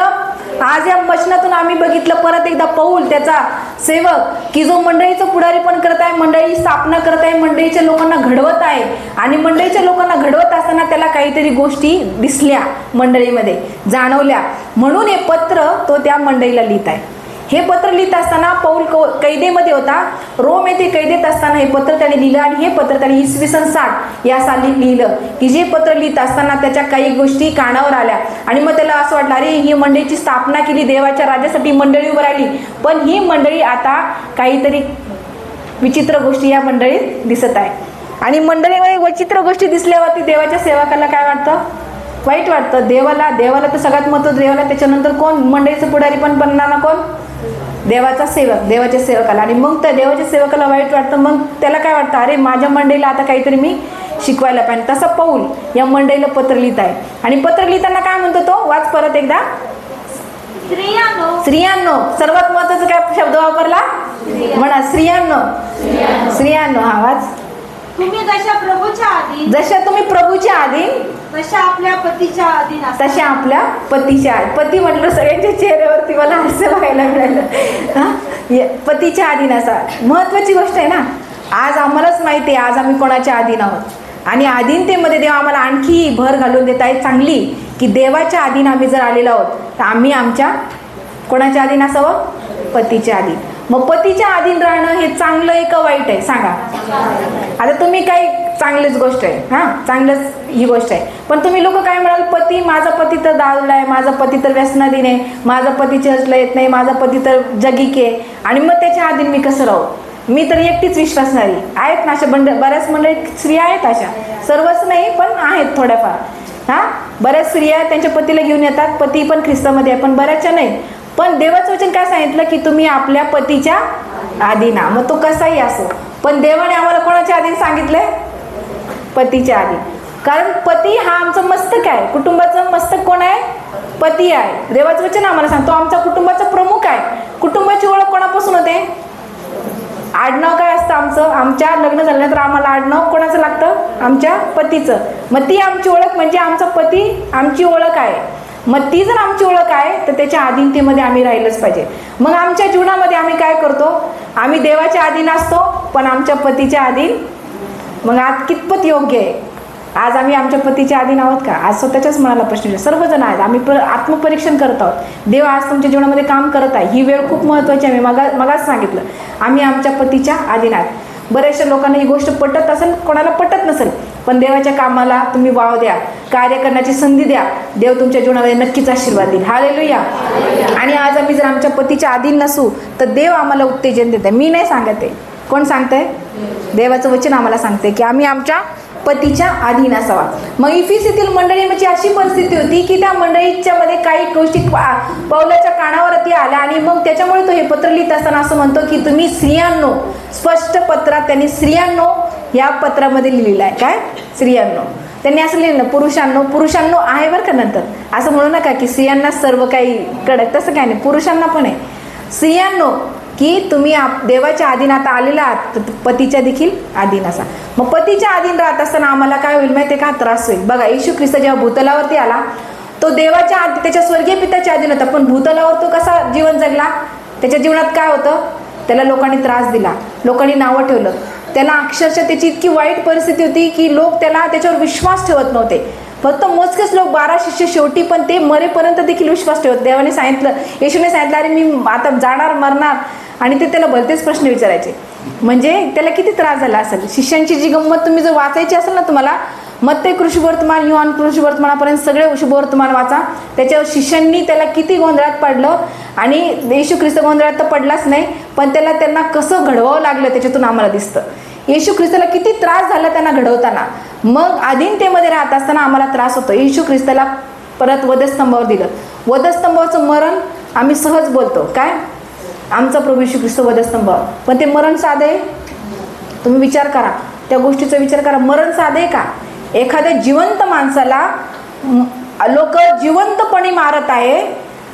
आज या वचनातून आम्ही बघितलं परत एकदा पौल त्याचा सेवक की जो मंडळीचं पुढारी पण करत आहे, मंडळी स्थापना करत आहे, मंडळीच्या लोकांना घडवत आहे. आणि मंडळीच्या लोकांना घडवत असताना त्याला काहीतरी गोष्टी दिसल्या, मंडळीमध्ये जाणवल्या, म्हणून हे पत्र तो त्या मंडळीला लिहित आहे. हे पत्र लिहित असताना पौल कैदेमध्ये होता, रोम येथे कैदेत असताना हे पत्र त्याने लिहिलं. आणि हे पत्र त्याने इसवी सन 60 या साली लिहिलं, की जे पत्र लिहित असताना त्याच्या काही गोष्टी कानावर आल्या. आणि मग त्याला असं वाटलं, अरे ही मंडळीची स्थापना केली, देवाच्या राज्यासाठी मंडळी उभं राहिली, पण ही मंडळी आता काहीतरी विचित्र गोष्टी या मंडळीत दिसत आहे. आणि मंडळीमध्ये विचित्र गोष्टी दिसल्यावरती देवाच्या सेवकाला काय वाटतं, वाईट वाटतं. देवाला तर सगळ्यात महत्त्व देवाला, त्याच्यानंतर कोण, मंडळीचं पुढारी पण बनणार ना कोण, देवाचा सेवक, देवाच्या सेवकाला. आणि मग त्या देवाच्या सेवकाला वाईट वाटतं. मग त्याला काय वाटतं, अरे माझ्या मंडळीला आता काहीतरी मी शिकवायला पाहिजे. तसं पौल या मंडळीला पत्र लिहित आहे. आणि पत्र लिहिताना काय म्हणतो तो, वाच परत एकदा. स्त्रियांनो, स्त्रियांनो, सर्वात महत्वाचा काय शब्द वापरला, म्हणा स्त्रियांनो. स्त्रियांनो, हा वाच. तुम्ही जशा प्रभूच्या अधीन, जशा तुम्ही प्रभूच्या अधीन, तशा आपल्या पतीच्या अधीन असा. तशा आपल्या पतीच्या. पती म्हटलं सगळ्यांच्या चेहऱ्यावरती मला हास्य बघायला मिळालं. पतीच्या अधीन असा. महत्वाची गोष्ट आहे ना. आज आम्हालाच माहिती आहे आज आम्ही कोणाच्या अधीन आहोत. आणि अधीनतेमध्ये देव आम्हाला आणखी भर घालून देत आहे चांगली, की देवाच्या अधीन आम्ही जर आलेलो आहोत तर आम्ही आमच्या कोणाच्या अधीन असावं, पतीच्या अधीन. मग पतीच्या अधीन राहणं हे चांगलं आहे का वाईट आहे सांगा. आता तुम्ही काही चांगलीच गोष्ट आहे, हां चांगलंच ही गोष्ट आहे. पण तुम्ही लोक काय म्हणाल, पती, माझा पती तर दारूला आहे, माझा पती तर व्यसनाधीन आहे, माझा पती चर्चला येत नाही, माझा पती तर जगिक आहे, आणि मग त्याच्या अधीन मी कसं राहू. मी तर एकटीच विश्वासणारी आहेत ना. अशा बऱ्याच मंडळीत स्त्रिया आहेत अशा, सर्वच नाही पण आहेत थोड्याफार. हां, बऱ्याच स्त्रिया त्यांच्या पतीला घेऊन येतात, पती पण ख्रिस्तामध्ये आहे, पण बऱ्याचशा नाही. पण देवाचं वचन काय सांगितलं, की तुम्ही आपल्या पतीच्या अधीन. मग तो कसाही असो, पण देवाने आम्हाला कोणाच्या अधीन सांगितलंय, पतीच्या अधीन. कारण पती हा आमचं मस्तक आहे, कुटुंबाचं मस्तक कोण आहे, पती आहे. देवाचं वचन आम्हाला सांगतो आमच्या कुटुंबाचा प्रमुख आहे. कुटुंबाची ओळख कोणापासून होते, आडनाव काय असतं आमचं, आमच्या लग्न झाल्यानंतर आम्हाला आडनाव कोणाचं लागतं, आमच्या पतीचं. मग ती आमची ओळख म्हणजे आमचा पती आमची ओळख आहे. मग ती जर आमची ओळख आहे तर त्याच्या अधीनतेमध्ये आम्ही राहिलंच पाहिजे. मग आमच्या जीवनामध्ये आम्ही काय करतो, आम्ही देवाच्या अधीन असतो पण आमच्या पतीच्या अधीन. मग आज कितपत योग्य आहे, आज आम्ही आमच्या पतीच्या अधीन आहोत का. आज स्वतःच्याच मनाला प्रश्न, सर्वजण आहेत, आम्ही आत्मपरीक्षण करत आहोत. देव आज तुमच्या जीवनामध्ये काम करत आहे. ही वेळ खूप महत्त्वाची आहे. मगाच सांगितलं आम्ही आमच्या पतीच्या अधीन आहात. बऱ्याचशा लोकांना ही गोष्ट पटत असेल, कोणाला पटत नसेल, पण देवाच्या कामाला तुम्ही वाव द्या, कार्य करण्याची संधी द्या. देव तुमच्या जीवनामध्ये नक्कीच आशीर्वाद देईल. हालेलुया. आणि आज आम्ही जर आमच्या पतीच्या अधीन नसू तर देव आम्हाला उत्तेजन देत आहे. मी नाही सांगत आहे, कोण सांगतंय, देवाचं वचन आम्हाला सांगते की आम्ही आमच्या पतीच्या अधीन असावा. मग इफिसीतील मंडळीची अशी परिस्थिती होती की त्या मंडळीच्या मध्ये काही गोष्टी पौलाच्या कानावरती आल्या. आणि मग त्याच्यामुळे तो हे पत्र लिहित असताना असं म्हणतो की तुम्ही स्त्रियांनो, स्पष्ट पत्रात त्यांनी स्त्रियांनो या पत्रामध्ये लिहिलेलं आहे. काय, स्त्रियांनो. त्यांनी असं लिहिलं, पुरुषांनो आहे बरं का. नंतर असं म्हणू नका की स्त्रियांना सर्व काही कळत, तसं काय नाही, पुरुषांना पण आहे. स्त्रियांनो, की तुम्ही देवाच्या अधीन आता आलेला आहात, पतीच्या देखील अधीन असा. मग पतीच्या अधीन राहत असताना आम्हाला काय होईल माहिती आहे का, त्रास होईल. बघा, येशू ख्रिस्त जेव्हा भूतलावरती आला तो देवाच्या त्याच्या स्वर्गीय पित्याच्या अधीन होता, पण भूतलावर तो कसा जीवन जगला, त्याच्या जीवनात काय होतं? त्याला लोकांनी त्रास दिला, लोकांनी नावं ठेवलं, त्याला अक्षरशः त्याची इतकी वाईट परिस्थिती होती की लोक त्याच्यावर विश्वास ठेवत नव्हते. फक्त मोजकेच लोक 12 शिष्य शेवटी, पण ते मरेपर्यंत देखील विश्वास ठेवत. देवाने सांगितलं, येशूने सांगितलं, अरे मी आता जाणार, मरणार, आणि ते त्याला भलतेच प्रश्न विचारायचे. म्हणजे त्याला किती त्रास झाला असेल. शिष्यांची जी गंमत तुम्ही जर वाचायची असेल ना तुम्हाला, मत्ते कृष्णवर्तमान, योहान कृष्णवर्तमानापर्यंत सगळे शुभवर्तमान वाचा. त्याच्यावर शिष्यांनी त्याला किती गोंधळात पडलं, आणि येशू ख्रिस्त गोंधळात तर पडलाच नाही, पण त्यांना कसं घडवावं लागलं त्याच्यातून आम्हाला दिसतं. येशू ख्रिस्ताला किती त्रास झाला त्यांना घडवताना. मग अधीनतेमध्ये राहत असताना आम्हाला त्रास होतो. येशू ख्रिस्ताला परत वधस्तंभावर दिलं. वधस्तंभावरचं मरण आम्ही सहज बोलतो, काय आमचा प्रभू येशू ख्रिस्त वधस्तंभावर, पण ते मरण साधे आहे? तुम्ही विचार करा, त्या गोष्टीचा विचार करा. मरण साधे आहे का? एखाद्या जिवंत माणसाला लोक जिवंतपणे मारत आहे,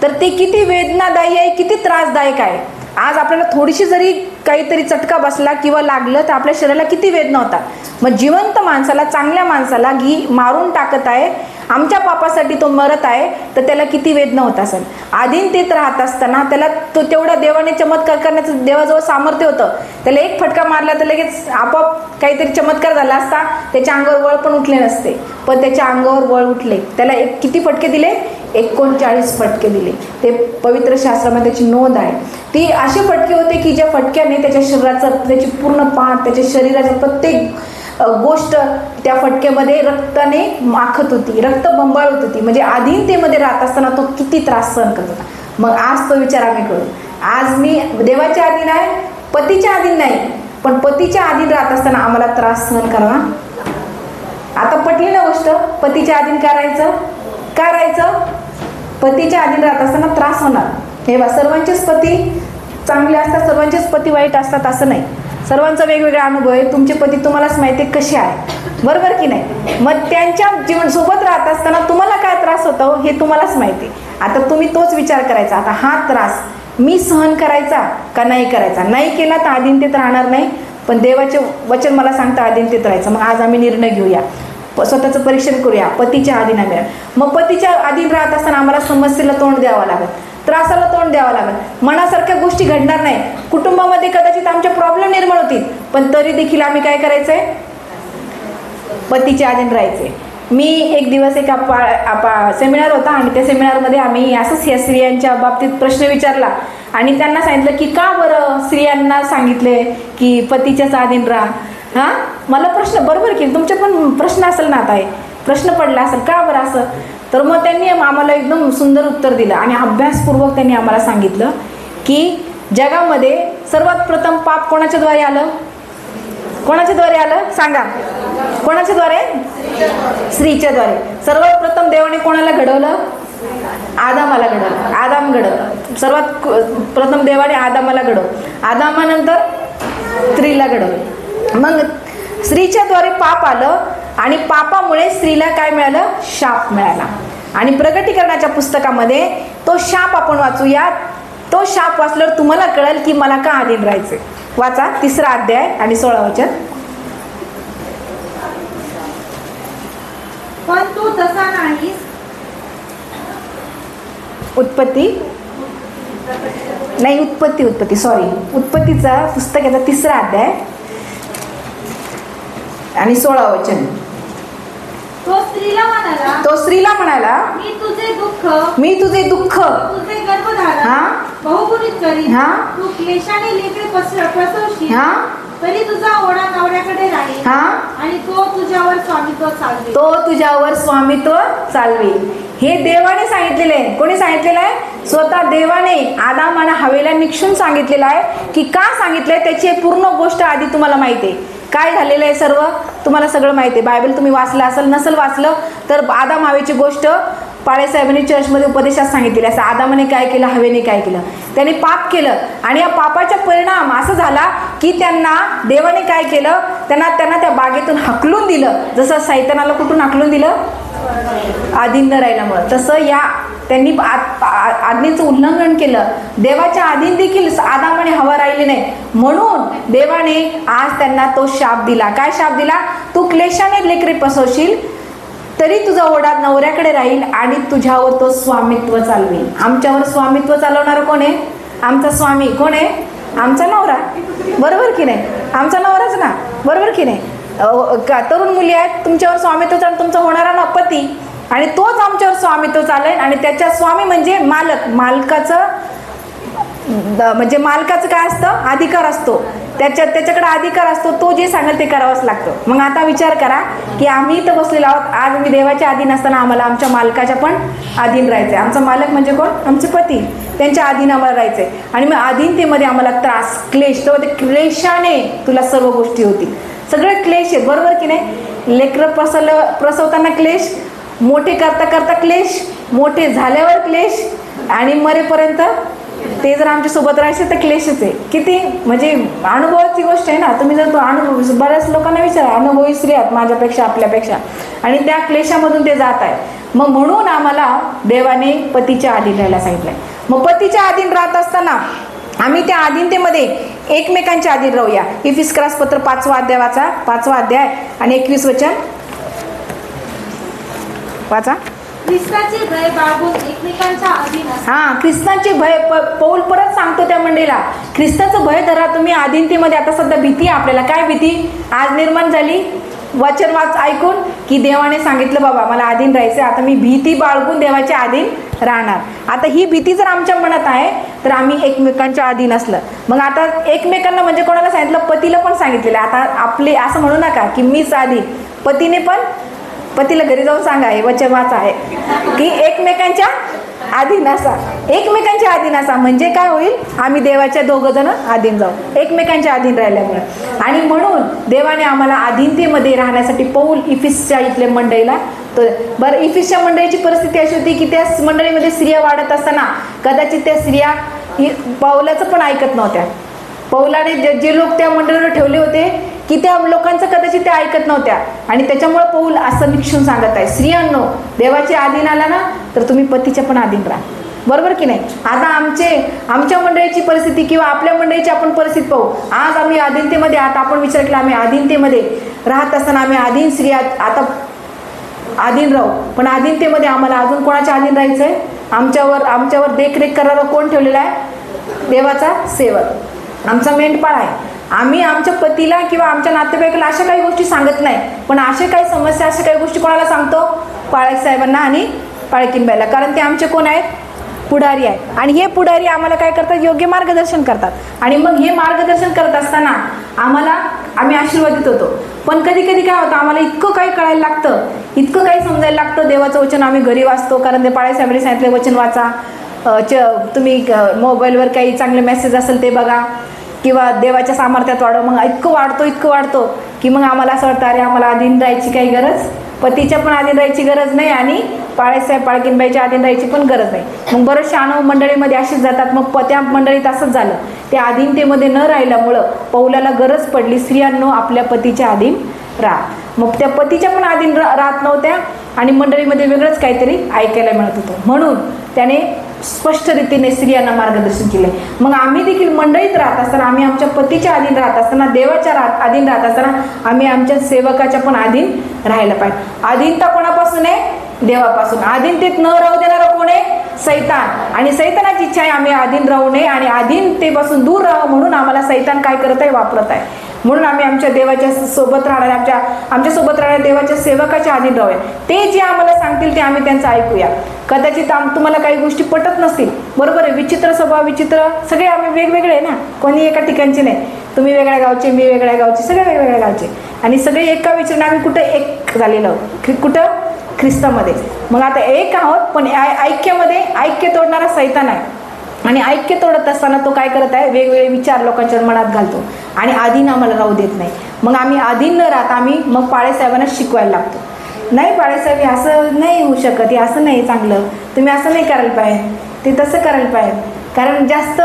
तर ते किती वेदनादायी आहे, किती त्रासदायक आहे. आज आपल्याला थोडीशी जरी काहीतरी चटका बसला किंवा लागलं तर आपल्या शरीराला किती वेदना होतात. मग जिवंत माणसाला, चांगल्या माणसाला मारून टाकत आहे, आमच्या पापासाठी तो मरत आहे, तर त्याला किती वेदना होत असेल. अधीनतेत राहत असताना त्याला तो तेवढा देवाने चमत्कार करण्याचं देवाजवळ सामर्थ्य होतं. त्याला एक फटका मारला तर लगेच आपोआप काहीतरी चमत्कार झाला असता, त्याच्या अंगावर वळ पण उठले नसते, पण त्याच्या अंगावर वळ उठले. त्याला किती फटके दिले? 39 फटके दिले. ते पवित्र शास्त्रामध्ये त्याची नोंद आहे. ती असे फटके होते की ज्या फटक्याने त्याच्या शरीराचं, त्याची पूर्ण पाठ, त्याच्या शरीराचं प्रत्येक गोष्ट त्या फटक्यामध्ये रक्ताने माखत होती, रक्त बंबाळत होती. म्हणजे अधीनतेमध्ये राहत असताना तो किती त्रास सहन करत होता. मग आज तो विचार आम्ही करू. आज मी देवाच्या अधीन आहे, पतीच्या अधीन नाही, पण पतीच्या अधीन राहत असताना आम्हाला त्रास सहन करावा. आता पटली ना गोष्ट? पतीच्या अधीन करायचं, पतीच्या अधीन राहत असताना त्रास होणार. हे बा, सर्वांचेच पती चांगले असतात, सर्वांचेच पती वाईट असतात असं नाही. सर्वांचा वेगवेगळा अनुभव आहे. तुमचे पती तुम्हालाच माहिती आहे कसे आहे, बरोबर की नाही? मग त्यांच्या जीवन सोबत राहत असताना तुम्हाला काय त्रास होतो हे तुम्हालाच माहिती. आता तुम्ही तोच विचार करायचा, आता हा त्रास मी सहन करायचा का नाही करायचा. नाही केला तर अधीनतेत राहणार नाही, पण देवाचे वचन मला सांगतं अधीनतेत राहायचं. मग आज आम्ही निर्णय घेऊया, स्वतःचं परीक्षण करूया. पतीच्या अधीन आम्ही, मग पतीच्या अधीन राहत असताना आम्हाला समस्येला तोंड द्यावं लागेल, त्रासाला तोंड द्यावं लागेल. मनासारख्या गोष्टी घडणार नाही. कुटुंबामध्ये कदाचित आमचे प्रॉब्लेम निर्माण होतील, पण तरी देखील आम्ही काय करायचंय? पतीच्या अधीन राहायचे. मी एक दिवस एक सेमिनार होता, आणि त्या सेमिनारमध्ये आम्ही असंच या स्त्रियांच्या बाबतीत प्रश्न विचारला, आणि त्यांना सांगितलं की का बरं स्त्रियांना सांगितले की पतीच्याच अधीन राहा. मला प्रश्न, बरोबर की तुमचे पण प्रश्न असेल ना, आता प्रश्न पडला असेल का बरं असं. तर मग त्यांनी आम्हाला एकदम सुंदर उत्तर दिलं, आणि अभ्यासपूर्वक त्यांनी आम्हाला सांगितलं की जगामध्ये सर्वात प्रथम पाप कोणाच्या द्वारे आलं? कोणाच्या द्वारे आलं सांगा? कोणाच्या द्वारे? स्त्रीच्या द्वारे. सर्वात प्रथम देवाने कोणाला घडवलं? आदामाला घडवलं. आदाम घडवलं. सर्वात प्रथम देवाने आदामाला घडवलं. आदामानंतर स्त्रीला घडवलं. मग स्त्रीच्या द्वारे पाप आलं, आणि पापामुळे स्त्रीला काय मिळालं? शाप मिळाला. आणि प्रगटीकरणाच्या पुस्तकामध्ये तो शाप आपण वाचूया. तो शाप वाचल्यावर तुम्हाला कळेल की मला का अधीन राहायचे. वाचा 3रा अध्याय आणि 16 वचन. पण तू तसा नाहीस. उत्पत्ती नाही, उत्पत्ती सॉरी, उत्पत्तीचा पुस्तक याचा 3रा अध्याय आणि 16 वचन. तो स्त्रीला म्हणाला, मी तुझे दुःख तुझे गर्भधारण बहुगुणित करीन. तू क्लेशाने लेकरे प्रसवशील, तरी तुझा ओढा नवऱ्याकडे राहील, आणि तो तुझ्यावर स्वामित्व चालवेल. हे देवाने सांगितलेले आहे. कोणी सांगितलेलं आहे? स्वतः देवाने आदाम आणि हवेला निक्षून सांगितलेलं आहे. की का सांगितलंय त्याची पूर्ण गोष्ट आधी तुम्हाला माहिती आहे. काय झालेलं आहे सर्व तुम्हाला सगळं माहिती आहे. बायबल तुम्ही वाचलं असेल, नसेल वाचलं तर आदाम हवेची गोष्ट पाळेसाहेबांनी चर्चमध्ये उपदेशात सांगितलेली. असं आदामाने काय केलं, हवेने काय केलं, त्यांनी पाप केलं, आणि या पापाचा परिणाम असा झाला की त्यांना देवाने काय केलं, त्यांना त्या बागेतून हकलून दिलं. जसं सैतानाला कुठून हकलून दिलं? अधीन न राहिल्यामुळं. तसं त्यांनी आज्ञेचं उल्लंघन केलं. देवाच्या अधीन देखील आदाम आणि हवा राहिली नाही, म्हणून देवाने आज त्यांना तो शाप दिला. काय शाप दिला? तू क्लेशाने लेकरे प्रसवशील, तरी तुझा ओढा नवऱ्याकडे राहील, आणि तुझ्यावर तो स्वामित्व चालवेल. आमच्यावर स्वामित्व चालवणार कोण आहे? आमचा स्वामी कोण आहे? आमचा नवरा, बरोबर की नाही? आमचा नवराच ना, बरोबर की नाही? तरुण मुली आहेत, तुमच्यावर स्वामित्व चालेल तुमचा होणारा ना पती, आणि तोच आमच्यावर स्वामित्व चालेल. आणि त्याच्या स्वामी म्हणजे मालक, मालकाचं म्हणजे मालकाचं काय असतं? अधिकार असतो, त्याच्याकडे अधिकार असतो, तो जे सांगेल ते करावंच लागतं. मग आता विचार करा की आम्ही इथं बसलेलो आहोत, आज मी देवाच्या अधीन असताना आम्हाला आमच्या मालकाच्या पण अधीन राहायचं आहे. आमचा मालक म्हणजे कोण? आमचे पती, त्यांच्या अधीन आम्हाला राहायचं आहे. आणि मग अधीनतेमध्ये आम्हाला त्रास, क्लेश, तर ते क्लेशाने तुला सर्व गोष्टी होतील. सगळे क्लेश आहेत, बरोबर की नाही? लेकरं प्रसवताना क्लेश, मोठे करता करता क्लेश, मोठे झाल्यावर क्लेश, आणि मरेपर्यंत ते जर आमच्यासोबत राहायचे तर क्लेशच आहे. किती म्हणजे अनुभवाची गोष्ट आहे ना. तुम्ही जर तो अनुभव, बऱ्याच लोकांना विचारा, अनुभवी स्त्री आहेत माझ्यापेक्षा, आपल्यापेक्षा, आणि त्या क्लेशामधून ते जात आहे. मग म्हणून आम्हाला देवाने पतीच्या अधीन राहायला सांगितलंय. मग पतीच्या अधीन राहत असताना आम्ही त्या अधीनतेमध्ये एकमेकांच्या अधीन राहूया. इफिस्करास पत्र 5वा अध्याय वाचा, 5वा अध्याय आणि 21 वचन वाचा. ख्रिस्ताचे भय बाळगून एकमेकांच्या अधीन असा. हा, ख्रिस्ताचे भय, पौल परत सांगतो त्या मंडळीला, ख्रिस्ताचं भय धरा तुम्ही अधीनतेमध्ये. आता सध्या भीती आहे आपल्याला. काय भीती आज निर्माण झाली? वचन वाच ऐकून की देवाने सांगितलं बाबा मला अधीन राहायचं, आता मी भीती बाळगून देवाच्या अधीन राहणार. आता ही भीती जर आमच्या मनात आहे तर आम्ही एकमेकांच्या अधीन असलं. मग आता एकमेकांना म्हणजे कोणाला सांगितलं? पतीला पण सांगितलेलं. आता आपले असं म्हणू नका की मीच अधीन, पतीने पण, पतीला घरी जाऊन सांगा, हे वचन वाचा आहे की एकमेकांच्या अधीन असा, एकमेकांच्या अधीन असा. म्हणजे काय होईल? आम्ही देवाच्या दोघं जण अधीन जाऊ, एकमेकांच्या अधीन राहिल्यामुळे. आणि म्हणून देवाने आम्हाला अधीनतेमध्ये राहण्यासाठी पौल इफिसच्या इथल्या मंडळीला, तर बरं इफिसच्या मंडळीची परिस्थिती अशी होती की त्या मंडळीमध्ये स्त्रिया वाढत असताना कदाचित त्या स्त्रिया पौलाचं पण ऐकत नव्हत्या. पौलाने जे लोक त्या मंडळीवर ठेवले होते की त्या लोकांचं कदाचित त्या ऐकत नव्हत्या. आणि त्याच्यामुळे पौल असं निक्षून सांगत आहे, स्त्रियांनो देवाच्या अधीन आला ना तर तुम्ही पतीच्या पण अधीन राहा, बरोबर की नाही? आता आमच्या मंडळीची परिस्थिती किंवा आपल्या मंडळीची आपण परिस्थिती पाहू. आज आम्ही अधीनतेमध्ये, आता आपण विचार केला आम्ही अधीनतेमध्ये राहत असताना आम्ही अधीन स्त्रिया आता अधीन राहू, पण अधीनतेमध्ये आम्हाला अजून कोणाच्या अधीन राहायचं आहे? आमच्यावर देखरेख करायला कोण ठेवलेला आहे? देवाचा सेवक, आमचा मेंढपाळ आहे. आम्ही आमच्या पतीला किंवा आमच्या नातेवाईकाला अशा काही गोष्टी सांगत नाही, पण अशा काही समस्या, अशा काही गोष्टी कोणाला सांगतो? पाळक साहेबांना आणि पाळकीनबाईला. कारण ते आमचे कोण आहेत? पुढारी आहेत. आणि हे पुढारी आम्हाला काय करतात? योग्य मार्गदर्शन करतात. आणि मग हे मार्गदर्शन करत असताना आम्ही आशीर्वादित होतो. पण कधी कधी काय होतं? आम्हाला इतकं काही कळायला लागतं, इतकं काही समजायला लागतं. देवाचं वचन आम्ही घरी वाचतो, कारण ते पाळक साहेबांनी सांगितलं वचन वाचा. तुम्ही मोबाईलवर काही चांगले मेसेज असेल ते बघा, किंवा देवाच्या सामर्थ्यात वाढव. मग इतकं वाढतो की मग आम्हाला असं वाटतं, अरे आम्हाला अधीन राहायची काही गरज, पतीच्या पण अधीन राहायची गरज नाही आणि पाळकसाहेब पाळकीनबाईच्या अधीन राहायची पण गरज नाही. मग बरेचसे अनुभव मंडळीमध्ये असेच जातात. मग त्या मंडळीत असंच झालं, त्या अधीनतेमध्ये न राहिल्यामुळं पौलाला गरज पडली, स्त्रियांनो आपल्या पतीच्या अधीन राहा. मग त्या पतीच्या पण अधीन राहत नव्हत्या आणि मंडळीमध्ये वेगळंच काहीतरी ऐकायला मिळत होतं. म्हणून त्याने स्पष्ट रीतीने स्त्रियांना मार्गदर्शन केले. मग आम्ही देखील मंडळीत राहत असताना, आम्ही आमच्या पतीच्या अधीन राहत असताना, देवाच्या अधीन राहत असताना आम्ही आमच्या सेवकाच्या पण अधीन राहायला पाहिजे. अधीनता कोणापासून आहे? देवापासून. अधीनतेत न राहू देणारा कोण आहे? सैतान. आणि सैतानाची इच्छा आहे आम्ही अधीन राहू नये आणि अधीनतेपासून दूर राहावं, म्हणून आम्हाला सैतान काय करत आहे? वापरत आहे. म्हणून आम्ही आमच्या देवाच्या सोबत राहणाऱ्या, आमच्या सोबत राहणाऱ्या देवाच्या सेवकाच्या अधीन राहूया. ते जे आम्हाला सांगतील ते आम्ही त्यांचं ऐकूया. कदाचित तुम्हाला काही गोष्टी पटत नसतील, बरोबर आहे, विचित्र स्वभाव, विचित्र, सगळे आम्ही वेगवेगळे आहे ना, कोणी एका ठिकाणचे नाही. तुम्ही वेगळ्या गावचे, मी वेगळ्या गावचे, सगळे वेगवेगळ्या गावचे, आणि सगळे एका विचाराने आम्ही कुठं एक झालेलो आहोत, कुठं? ख्रिस्तामध्ये. मग आता एक आहोत, पण ऐक्यामध्ये ऐक्य तोडणारा सैतान आहे. आणि ऐक्य तोडत असताना तो काय करत आहे? वेगवेगळे विचार लोकांच्या मनात घालतो आणि अधीन आम्हाला राहू देत नाही. मग आम्ही अधीन न राहत आम्ही मग पाळेसाहेबांना शिकवायला लागतो. नाही पाळेसाहेब, हे असं नाही होऊ शकत, हे असं नाही चांगलं, तुम्ही असं नाही करायला पाहिजे, ते तसं करायला पाहिजे. कारण जास्त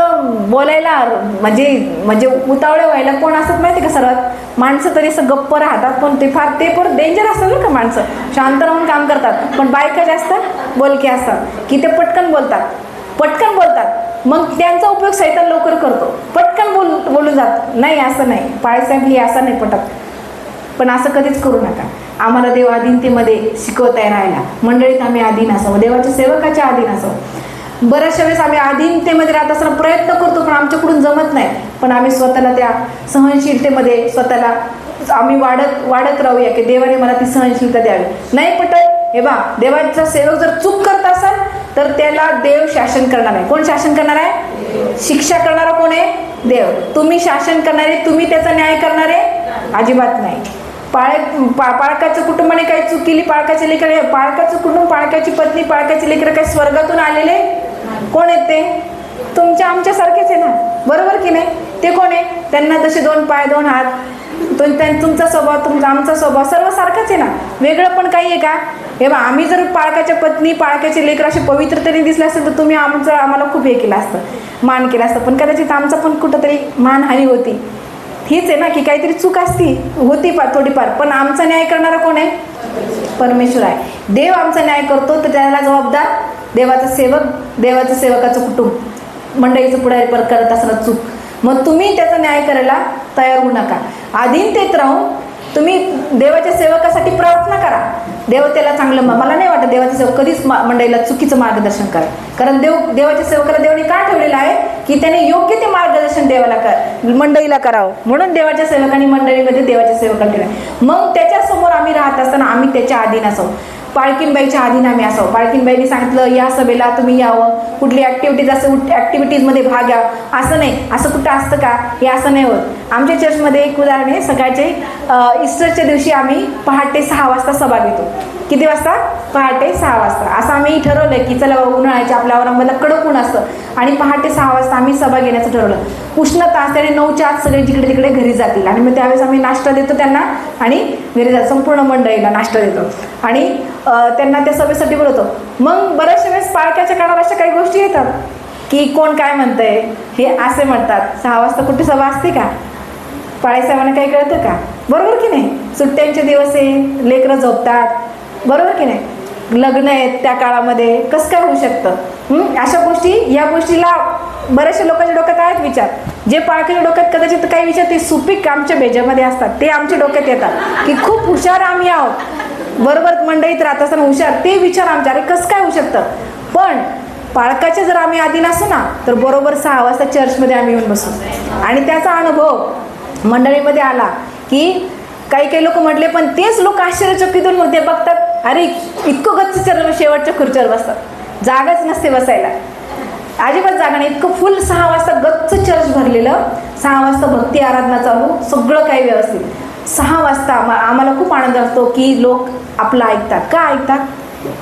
बोलायला म्हणजे उतावळे व्हायला कोण असत माहिती का? सर्वात माणसं तरी असं गप्प राहतात, पण ते पण डेंजर असतात ना का? माणसं शांत राहून काम करतात, पण बायका जास्त बोलके असतात की ते पटकन बोलतात. मग त्यांचा उपयोग सैतान लवकर करतो, पटकन बोलून जात. नाही, असं नाही पाळेसाहेब, हे असं नाही पटत. पण असं कधीच करू नका. आम्हाला देव अधीनतेमध्ये शिकवत आहे राहायला. मंडळीत आम्ही अधीन असावं, देवाच्या सेवकाच्या अधीन असावं. बऱ्याचशा वेळेस आम्ही अधीनतेमध्ये राहत असताना प्रयत्न करतो पण आमच्याकडून जमत नाही, पण आम्ही स्वतःला त्या सहनशीलतेमध्ये स्वतःला आम्ही वाढत राहूया की देवाने मला ती सहनशीलता द्यावी. नाही पटत, हे बा देवाचा सेवक जर चूक करत असाल तर त्याला देव शासन करणार आहे. कोण शासन करणार आहे? शिक्षा करणारा कोण आहे? देव. तुम्ही शासन करणारे, तुम्ही त्याचा न्याय करणारे अजिबात नाही. पाळकाच्या कुटुंबाने काही चूक केली, पाळकाचे लेकर, पाळकाचं कुटुंब, पाळकाची पत्नी, पाळकाचे लेकर काही स्वर्गातून आलेले कोण आहेत? ते तुमच्या आमच्यासारखेच आहे ना, बरोबर की नाही? ते कोण आहे? त्यांना जसे 2 पाय 2 हात, तुमचा स्वभाव तुमचा आमचा स्वभाव सर्व सारखाच आहे ना, वेगळं पण काही आहे का? हे बा आम्ही जर पाळकाच्या पत्नी, पाळकाचे लेकर असे पवित्रतेने दिसले असेल तर तुम्ही आम्हाला खूप हे केलं असतं, मान केलं असतं, पण कदाचित आमचा पण कुठंतरी मानहानी होती. हीच आहे ना की काहीतरी चूक असती होती थोडीफार, पण आमचा न्याय करणारा कोण आहे? परमेश्वर आहे. देव आमचा न्याय करतो तर त्याला जबाबदार देवाचा सेवक, देवाचं सेवकाचं कुटुंब, मंडळीचं पुढारी करत असताना चूक. मग तुम्ही त्याचा न्याय करायला तयार होऊ नका. अधीनतेत राहून तुम्ही देवाच्या सेवकासाठी प्रार्थना करा. देव त्याला चांगलं, मला नाही वाटत देवाचे सेवक कधीच मंडळीला चुकीचं मार्गदर्शन करा, कारण देवाच्या सेवकाला देवाने का ठेवलेलं आहे की त्याने योग्य ते मार्गदर्शन मंडळीला करावं, म्हणून देवाच्या सेवकांनी मंडळीमध्ये देवाच्या सेवकाला ठेवलं. मग त्याच्यासमोर आम्ही राहत असताना आम्ही त्याच्या अधीन असावं, पाळकीनबाईच्या अधीन आम्ही असावं. पाळकीनबाईंनी सांगितलं या सभेला तुम्ही यावं, कुठली ॲक्टिव्हिटीजमध्ये भाग घ्या, असं नाही. असं कुठं असतं का? हे असं नाही होत. आमच्या चर्चमध्ये एक उदाहरण आहे, सकाळचे ईस्टरच्या दिवशी आम्ही पहाटे 6 वाजता सभा घेतो. किती वाजता? पहाटे 6 वाजता. असं आम्ही ठरवलं की चला उन्हाळ्याच्या आपल्या औरंगाबादला कडक ऊन असतं आणि पहाटे 6 वाजता आम्ही सभा घेण्याचं ठरवलं. उष्णता असल्याने 9च्या आत सगळे जिकडे तिकडे घरी जातील आणि मग त्यावेळेस आम्ही नाश्ता देतो त्यांना आणि घरी जातो, संपूर्ण मंडळीला नाश्ता देतो आणि त्यांना त्या सभेसाठी बोलवतो. मग बऱ्याचशा वेळेस पाळक्याच्या काळात अशा काही गोष्टी येतात की कोण काय म्हणतंय, हे असे म्हणतात. 6 वाजता कुठे सभा असते का? पाळेसाहेबांना काही कळतं का? बरोबर की नाही? सुट्ट्यांचे दिवस आहे, लेकरं झोपतात, बरोबर की नाही? लग्न आहेत त्या काळामध्ये, कसं काय होऊ शकतं? अशा गोष्टी, या गोष्टीला बऱ्याचशा लोकांच्या डोक्यात आहेत विचार. जे पाळक्याच्या डोक्यात कदाचित काही विचार ते सुपीक आमच्या बेजामध्ये असतात, ते आमच्या डोक्यात येतात की खूप हुशार आम्ही आहोत, बरोबर मंडळीत राहत असताना हुशार, ते विचार आमच्या अरे कसं काय होऊ शकतं. पण पाळकाचे जर आम्ही अधीन असू ना तर बरोबर 6 वाजता चर्चमध्ये आम्ही येऊन बसू. आणि त्याचा अनुभव मंडळीमध्ये आला की काही लोक म्हटले, पण तेच लोक आश्चर्यचकित होऊन ते बघतात, अरे इतकं गच्च चर्च शेवटच्या खुर्चीवर बसतात, जागाच नसते बसायला, अजिबात जागा नाही, इतकं फुल 6 वाजता गच्च चर्च भरलेलं, 6 वाजता भक्ती आराधना चालू, सगळं काही व्यवस्थित. 6 वाजता आम्हाला खूप आनंद असतो की लोक आपलं ऐकतात. का ऐकतात?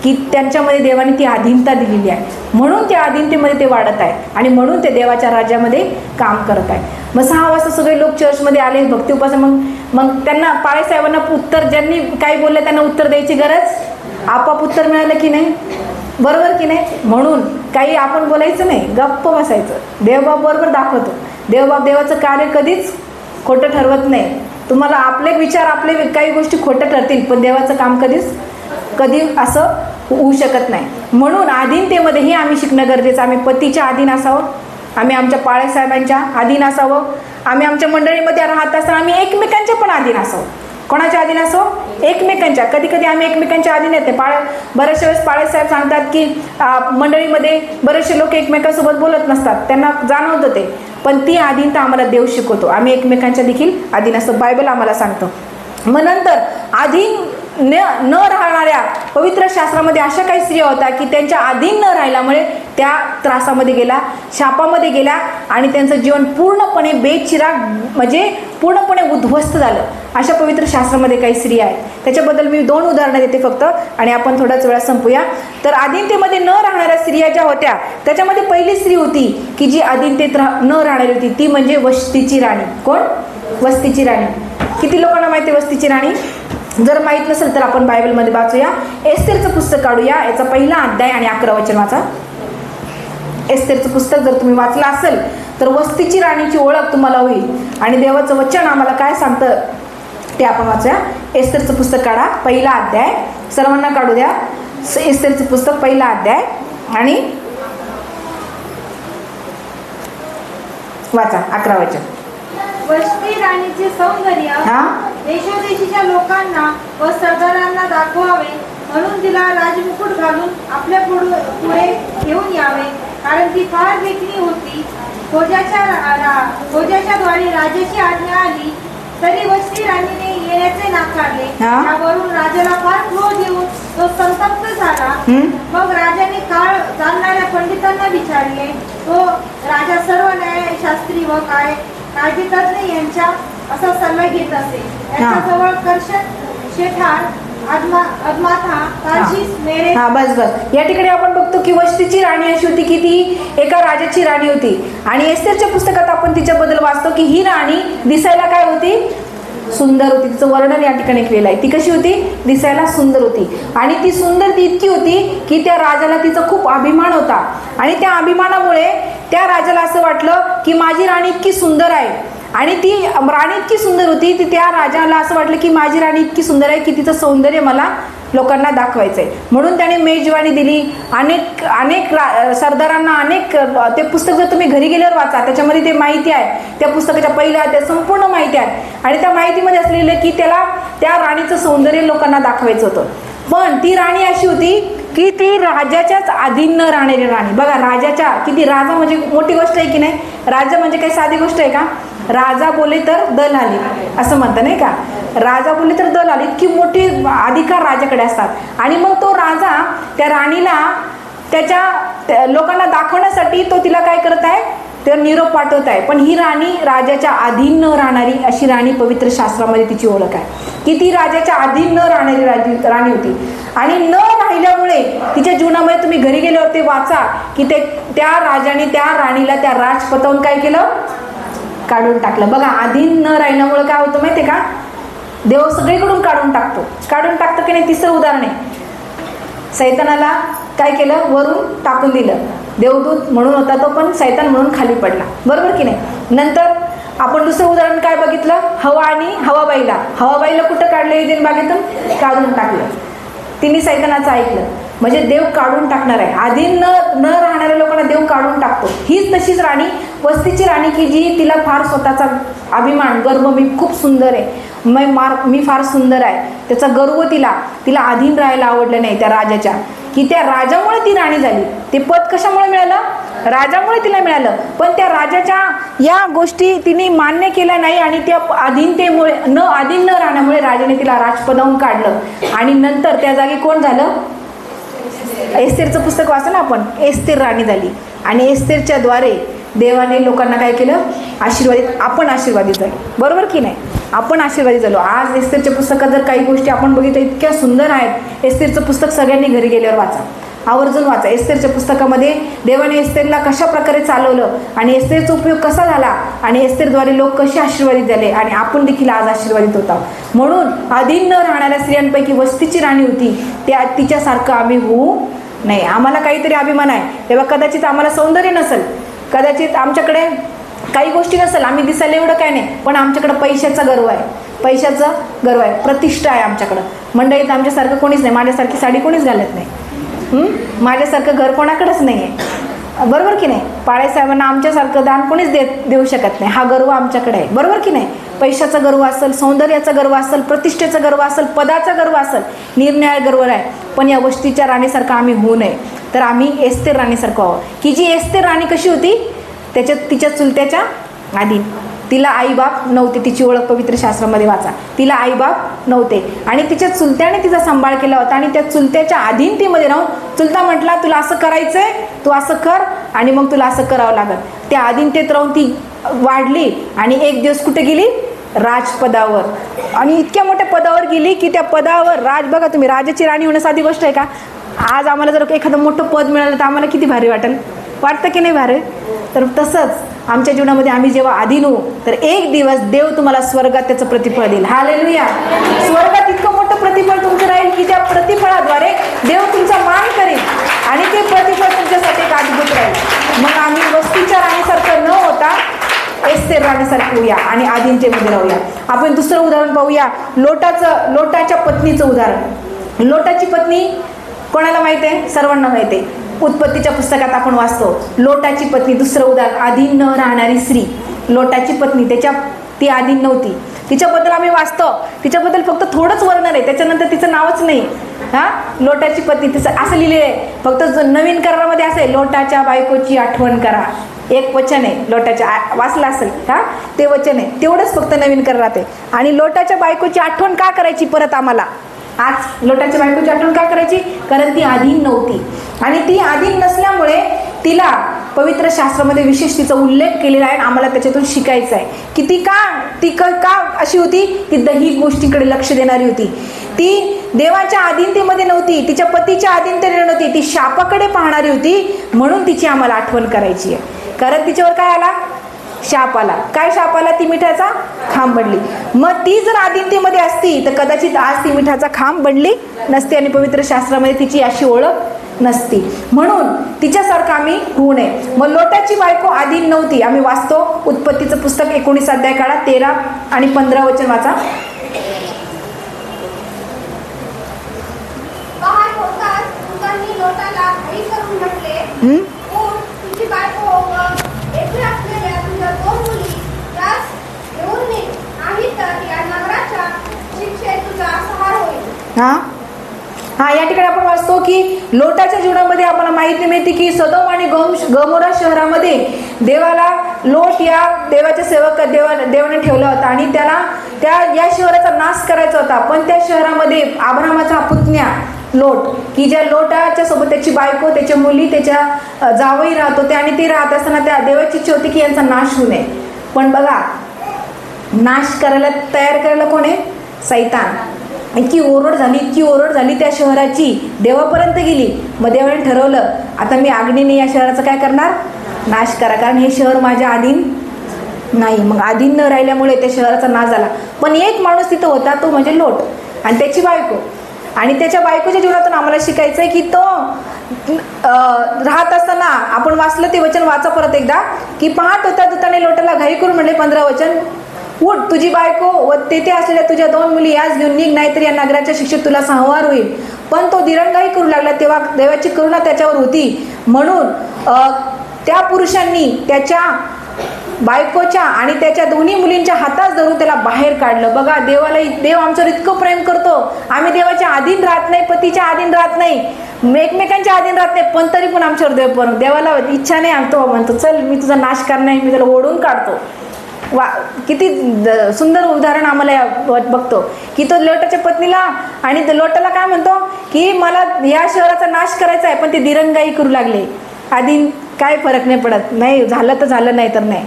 की त्यांच्यामध्ये देवाने ती अधीनता दिलेली आहे, म्हणून त्या अधीनतेमध्ये ते वाढत आहे आणि म्हणून ते देवाच्या राज्यामध्ये काम करत आहे. मग 6 वाजता सगळे लोक चर्चमध्ये आले, भक्ती उपासना. मग त्यांना पाळेसाहेबांना उत्तर, ज्यांनी काय बोलले त्यांना उत्तर द्यायची गरज, आपाप उत्तर मिळालं की नाही, बरोबर की नाही? म्हणून काही आपण बोलायचं नाही, गप्प बसायचं. देवबाप बरोबर दाखवतो. देवबाप देवाचं कार्य कधीच खोटं ठरवत नाही. तुम्हाला आपले विचार, आपले काही गोष्टी खोटं ठरतील, पण देवाचं काम कधी असं होऊ शकत नाही. म्हणून अधीनतेमध्येही आम्ही शिकणं गरजेचं. आम्ही पतीच्या अधीन असावं, आम्ही आमच्या पाळेसाहेबांच्या अधीन असावं, आम्ही आमच्या मंडळीमध्ये राहत असताना आम्ही एकमेकांच्या पण अधीन असावं. कोणाच्या अधीन असो? एकमेकांच्या. कधी कधी आम्ही एकमेकांच्या अधीन येते. बऱ्याचशा वेळेस पाळेसाहेब सांगतात की मंडळीमध्ये बरेचसे लोक एकमेकांसोबत बोलत नसतात, त्यांना जाणवतं ते, पण ती अधीनता आम्हाला देव शिकवतो. आम्ही एकमेकांच्या देखील अधीन असतो, बायबल आम्हाला सांगतो. मग नंतर अधीन न राहणाऱ्या पवित्र शास्त्रामध्ये अशा काही स्त्रिया होत्या की त्यांच्या अधीन न राहिल्यामुळे त्या त्रासामध्ये गेल्या, शापामध्ये गेल्या आणि त्यांचं जीवन पूर्णपणे बेचिराग, म्हणजे पूर्णपणे उद्ध्वस्त झालं. अशा पवित्र शास्त्रामध्ये काही स्त्रिया आहेत. त्याच्याबद्दल मी 2 उदाहरणं देते फक्त आणि आपण थोड्याच वेळा संपूया. तर अधीनतेमध्ये न राहणाऱ्या स्त्रिया ज्या होत्या त्याच्यामध्ये पहिली स्त्री होती की जी अधीनतेत न राहणारी होती, ती म्हणजे वस्तीची राणी. कोण? वस्तीची राणी. किती लोकांना माहिती आहे वस्तीची राणी? जर माहीत नसेल तर आपण बायबलमध्ये वाचूया. एस्तेरचं पुस्तक काढूया, याचा 1 अध्याय आणि 11 वचन वाचा. एस्तेरचं पुस्तक जर तुम्ही वाचलं असेल तर वस्तीची राणीची ओळख तुम्हाला होईल आणि देवाचं वचन आम्हाला काय सांगतं ते आपण वाचूया. एस्तेरचं पुस्तक काढा, 1 अध्याय, सर्वांना काढू द्या. एस्तेरचं पुस्तक 1 अध्याय आणि वाचा 11 वचन. वस्ती राणीचे सौंदर्य देशोदेशीच्या लोकांना व सरदारांना दाखवावे म्हणून तिला राजमुकुट घालून आपल्या पुढे घेऊन यावे, कारण ती फार देखणी होती. भोजाच्या द्वारे राजाची आज्ञा आली, तरी वस्ती राणीने येण्याचे नाकारले. त्यावरून राजाला फार क्रोध येऊन तो संतप्त झाला. मग राजाने काळ जाणणाऱ्या पंडितांना विचारले. तो राजा सर्व न्यायशास्त्री व कायदेतज्ञ यांच्या असा सल्ला घेत असे. त्याच्याजवळ कर्शन, शेठार, अदमाथा, तार्शीश, मेरे. बस या ठिकाणी आपण बघतो की वस्तीची राणी अशी होती की ती एका राजाची राणी होती. आणि एस्तेरच्या पुस्तकात आपण तिच्याबद्दल वाचतो की ही राणी दिसायला काय होती, सुंदर होती. तिचं वर्णन या ठिकाणी केलेलं आहे. ती कशी होती, दिसायला सुंदर होती. आणि ती सुंदर ती इतकी होती की त्या राजाला तिचा खूप अभिमान होता. आणि त्या अभिमानामुळे त्या राजाला असं वाटलं की माझी राणी इतकी सुंदर आहे. आणि ती राणी इतकी सुंदर होती की त्या राजाला असं वाटलं की माझी राणी इतकी सुंदर आहे की तिचं सौंदर्य मला लोकांना दाखवायचंय. म्हणून त्याने मेजवानी दिली. अनेक सरदारांना ते पुस्तक जर तुम्ही घरी गेल्यावर वाचा, त्याच्यामध्ये ते माहिती आहे. त्या पुस्तकाच्या पहिल्या त्या संपूर्ण माहिती आहे. आणि त्या माहितीमध्ये असलेलं की त्याला त्या राणीचं सौंदर्य लोकांना दाखवायचं होतं. पण ती राणी अशी होती की ती राजाच्याच अधीन न राहणारी राणी. बघा, राजाच्या किती, राजा म्हणजे मोठी गोष्ट आहे की नाही. राजा म्हणजे काही साधी गोष्ट आहे का. राजा बोले तर दल आली असं म्हणतं नाही का. राजा बोले तर दल आली, इतकी मोठी अधिकार राजाकडे असतात. आणि मग तो राजा त्या राणीला त्याच्या लोकांना दाखवण्यासाठी तो तिला काय करत आहे, तर निरोप पाठवत आहे. पण ही राणी राजाच्या अधीन न राहणारी अशी राणी पवित्र शास्त्रामध्ये तिची ओळख आहे की ती राजाच्या अधीन न राहणारी राणी होती. आणि न राहिल्यामुळे तिच्या जीवनामध्ये तुम्ही घरी गेल्यावर ते वाचा की त्या राजाने त्या राणीला त्या राजपथावरून काय केलं, काढून टाकलं. बघा, अधीन न राहिल्यामुळे काय होतं माहितीये का, देव सगळीकडून काढून टाकतो की नाही. तिसरं उदाहरण आहे, सैतानाला काय केलं, वरून टाकून दिलं. देवदूत म्हणून होता तो, पण सैतान म्हणून खाली पडला, बरोबर की नाही. नंतर आपण दुसरं उदाहरण काय बघितलं, हवा आणि हवाबाईला कुठं काढलं, एदेन बागेतून काढून टाकलं. तिने सैतानाचं ऐकलं. म्हणजे देव काढून टाकणार आहे. अधीन न राहणाऱ्या लोकांना देव काढून टाकतो. हीच तशीच राणी, वस्तीची राणी की जी तिला फार स्वतःचा अभिमान, गर्व, मी खूप सुंदर आहे, मी फार सुंदर आहे, त्याचा गर्व तिला अधीन राहायला आवडलं नाही त्या राजाच्या, की त्या राजामुळे ती राणी झाली. ते पद कशामुळे मिळालं, राजामुळे तिला मिळालं. पण त्या राजाच्या या गोष्टी तिने मान्य केल्या नाही. आणि त्या अधीनतेमुळे अधीन न राहण्यामुळे राजाने तिला राजपदावरून काढलं. आणि नंतर त्या जागी कोण झालं, एस्तेरचं पुस्तक वाचलं ना आपण, एस्तेर राणी झाली. आणि एस्तेरच्या द्वारे देवाने लोकांना काय केलं, आपण आशीर्वादित झालो, बरोबर की नाही. आपण आशीर्वादित झालो. आज एस्तेरच्या पुस्तकात जर काही गोष्टी आपण बघितल्या इतक्या सुंदर आहेत. एस्तेरचं पुस्तक सगळ्यांनी घरी गेल्यावर वाचा, आवर्जून वाचा. एस्तेरच्या पुस्तकामध्ये देवाने एस्तेरला कशा प्रकारे चालवलं आणि एस्तेरचा उपयोग कसा झाला आणि एस्तेरद्वारे लोक कसे आशीर्वादित झाले आणि आपण देखील आज आशीर्वादित होता. म्हणून अधीन न राहणाऱ्या स्त्रियांपैकी वस्तीची राणी होती, तिच्यासारखं आम्ही होऊ नाही. आम्हाला काहीतरी अभिमान आहे तेव्हा कदाचित आम्हाला सौंदर्य नसेल, कदाचित आमच्याकडे काही गोष्टी नसेल, आम्ही दिसायला एवढं काय नाही, पण आमच्याकडे पैशाचा गर्व आहे, प्रतिष्ठा आहे आमच्याकडं. मंडळीत आमच्यासारखं कोणीच नाही, माझ्यासारखी साडी कोणीच घालत नाही, माझ्यासारखं घर कोणाकडेच नाही आहे, बरोबर की नाही. पाळेसाहेबांना आमच्यासारखं दान कोणीच देऊ शकत नाही. हा गर्व आमच्याकडे आहे, बरोबर की नाही. पैशाचा गर्व असेल, सौंदर्याचा गर्व असेल, प्रतिष्ठेचा गर्व असेल, पदाचा गर्व असेल, निरनिराळे गर्व आहे. पण या वस्तीच्या राणीसारखं आम्ही होऊ नये, तर आम्ही एस्तेर राणीसारखं व्हावं. की जी एस्तेर राणी कशी होती, तिच्या चुलत्याच्या अधीन. तिला आईबाप नव्हते, तिची ओळख पवित्र शास्त्रामध्ये वाचा. तिला आईबाप नव्हते आणि तिच्या चुलत्याने तिचा सांभाळ केला होता. आणि त्या चुलत्याच्या अधीनतेमध्ये राहून चुलता म्हटला, तुला असं करायचंय, तू असं कर आणि मग तुला असं करावं लागेल. त्या अधीनतेत राहून ती वाढली आणि एक दिवस कुठे गेली, राजपदावर. आणि इतक्या मोठ्या पदावर गेली की त्या पदावर बघा तुम्ही, राजाची राणी होणं साधी गोष्ट आहे का. आज आम्हाला जर एखादं मोठं पद मिळालं तर आम्हाला किती भारी वाटतं की नाही भारी. तर तसंच आमच्या जीवनामध्ये आम्ही जेव्हा अधीन होऊ तर एक दिवस देव तुम्हाला स्वर्गात त्याचं प्रतिफळ देईल. हालेलुया. स्वर्गात इतकं मोठं प्रतिफळ तुमचं राहील की त्या प्रतिफळाद्वारे देव तुमचा मान करेल आणि ते प्रतिफळ तुमच्यासाठी एक अद्भुत राहील. मग आम्ही वस्तीच्या राणीसारखं न होता एस्तेर राणीसारखं होऊया आणि अधीनतेमध्ये राहूया. आपण दुसरं उदाहरण पाहूया, लोटाच्या पत्नीचं उदाहरण. लोटाची पत्नी कोणाला माहिती आहे, सर्वांना माहिती आहे. उत्पत्तीच्या पुस्तकात आपण वाचतो लोटाची पत्नी. दुसरं उदाहरण, अधीन न राहणारी स्त्री. लोटाची पत्नी ती अधीन नव्हती, तिच्याबद्दल आम्ही वाचतो, तिच्याबद्दल फक्त थोडंच वर्णन आहे, त्याच्यानंतर तिचं नावच नाही. हा, लोटाची पत्नी तिचं असं लिहिलेलं आहे. फक्त नवीन करारामध्ये असं आहे, लोटाच्या बायकोची आठवण करा. एक वचन आहे लोटाच्या, वाचलं असेल हा, ते वचन आहे, तेवढंच फक्त नवीन करारात आहे. आणि लोटाच्या बायकोची आठवण का करायची परत आम्हाला आज? लोटाच्या बायकोची आठवण का करायची? कारण ती अधीन नव्हती, आणि ती अधीन नसल्यामुळे तिला पवित्र शास्त्रामध्ये विशेष तिचा उल्लेख केलेला आहे. आम्हाला त्याच्यातून शिकायचं आहे की ती का अशी होती? ती दैहिक गोष्टींकडे लक्ष देणारी होती. ती देवाच्या अधीनतेमध्ये नव्हती, तिच्या पतीच्या अधीनतेमध्ये नव्हती, ती शापाकडे पाहणारी होती. म्हणून तिची आम्हाला आठवण करायची आहे. कारण तिच्यावर काय आला? शाप आला. काय शाप आला? ती मिठाचा खांब बनली. मग ती जर अधीनतेमध्ये असती तर कदाचित आज ती मिठाचा खांब बनली नसती आणि पवित्र शास्त्रामध्ये तिची अशी ओळख नसती. म्हणून तिच्यासारखं आम्ही होऊ नये. मग लोटाची बायको अधीन नव्हती. आम्ही वाचतो उत्पत्तीचं पुस्तक 19 अध्याय काळात 13 आणि 15 वचन वाचा. लोटाला घाई करून म्हटले, तुझी बायको व येथे असलेल्या तुझ्या 2 मुली त्यास घेऊन निघ, नाही तर या नगराच्या शिक्षेत तुझा सहार होईल. हा, या ठिकाणी आपण वाचतो की लोटाच्या जीवनामध्ये आपल्याला माहिती मिळते की सदोम आणि गमोरा शहरामध्ये देवाला लोट या देवाच्या सेवक देवाने ठेवला होता आणि त्याला या शहराचा नाश करायचा होता. पण त्या शहरामध्ये अब्रामाचा पुतण्या लोट, की ज्या लोटाच्या सोबत त्याची बायको, त्याच्या मुली, त्याच्या जावई राहत होते आणि ते राहत असताना त्या देवाची इच्छा होती की यांचा नाश होऊ नये. पण बघा, नाश करायला तयार करायला कोण आहे? सैतान. इतकी ओरड झाली त्या शहराची, देवापर्यंत गेली. मग देवाने ठरवलं आता मी अग्नीने या शहराचा काय करणार? नाश करा, कारण हे शहर माझ्या अधीन नाही. मग अधीन न राहिल्यामुळे त्या शहराचा नाश झाला. पण एक माणूस तिथं होता, तो म्हणजे लोट आणि त्याची बायको. आणि त्याच्या बायकोच्या जीवनातून आम्हाला शिकायचं आहे की तो राहत असताना आपण वाचलं ते वचन वाचा परत एकदा, की पहाट होता दुताने लोटाला घाई करून म्हणले 15 वचन, उठ तुझी बायको व तेथे असलेल्या तुझ्या 2 मुली याच घेऊन निघ, नाहीतर या नगराच्या शिक्षेत तुला संहार होईल. पण तो दिरंगाई करू लागला तेव्हा देवाची करुणा त्याच्यावर होती. म्हणून त्या पुरुषांनी त्याच्या बायकोच्या आणि त्याच्या 2 मुलींच्या हातात धरून त्याला बाहेर काढलं. बघा, देव आमच्यावर इतकं प्रेम करतो. आम्ही देवाच्या अधीन राहत नाही, पतीच्या अधीन राहत नाही, एकमेकांच्या अधीन राहत नाही, पण तरी पण आमच्यावर देवाला इच्छा नाही. तो म्हणतो चल मी तुझा नाश करणार, मी तुला ओढून काढतो. किती सुंदर उदाहरण आम्हाला बघतो की तो लोटाच्या पत्नीला आणि लोटाला काय म्हणतो की मला या शहराचा नाश करायचा आहे, पण ते दिरंगाई करू लागले. अधीन काय फरक नाही पडत, नाही झालं तर झालं, नाही तर नाही.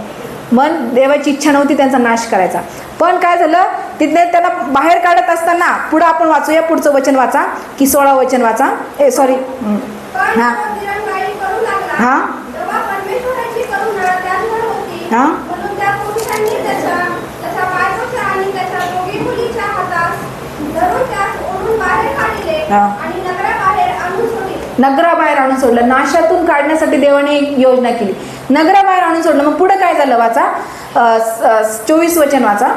मग देवाची इच्छा नव्हती त्यांचा नाश करायचा. पण काय झालं, तिथे त्यांना बाहेर काढत असताना पुढं आपण वाचूया, पुढचं वचन वाचा की 16 वचन वाचा. हां हां हां नगराबाहेर आणून सोडलं. नाशातून काढण्यासाठी देवाने एक योजना केली, नगराबाहेर आणून सोडलं. मग पुढे काय झालं वाचा, 24 वचन वाचा.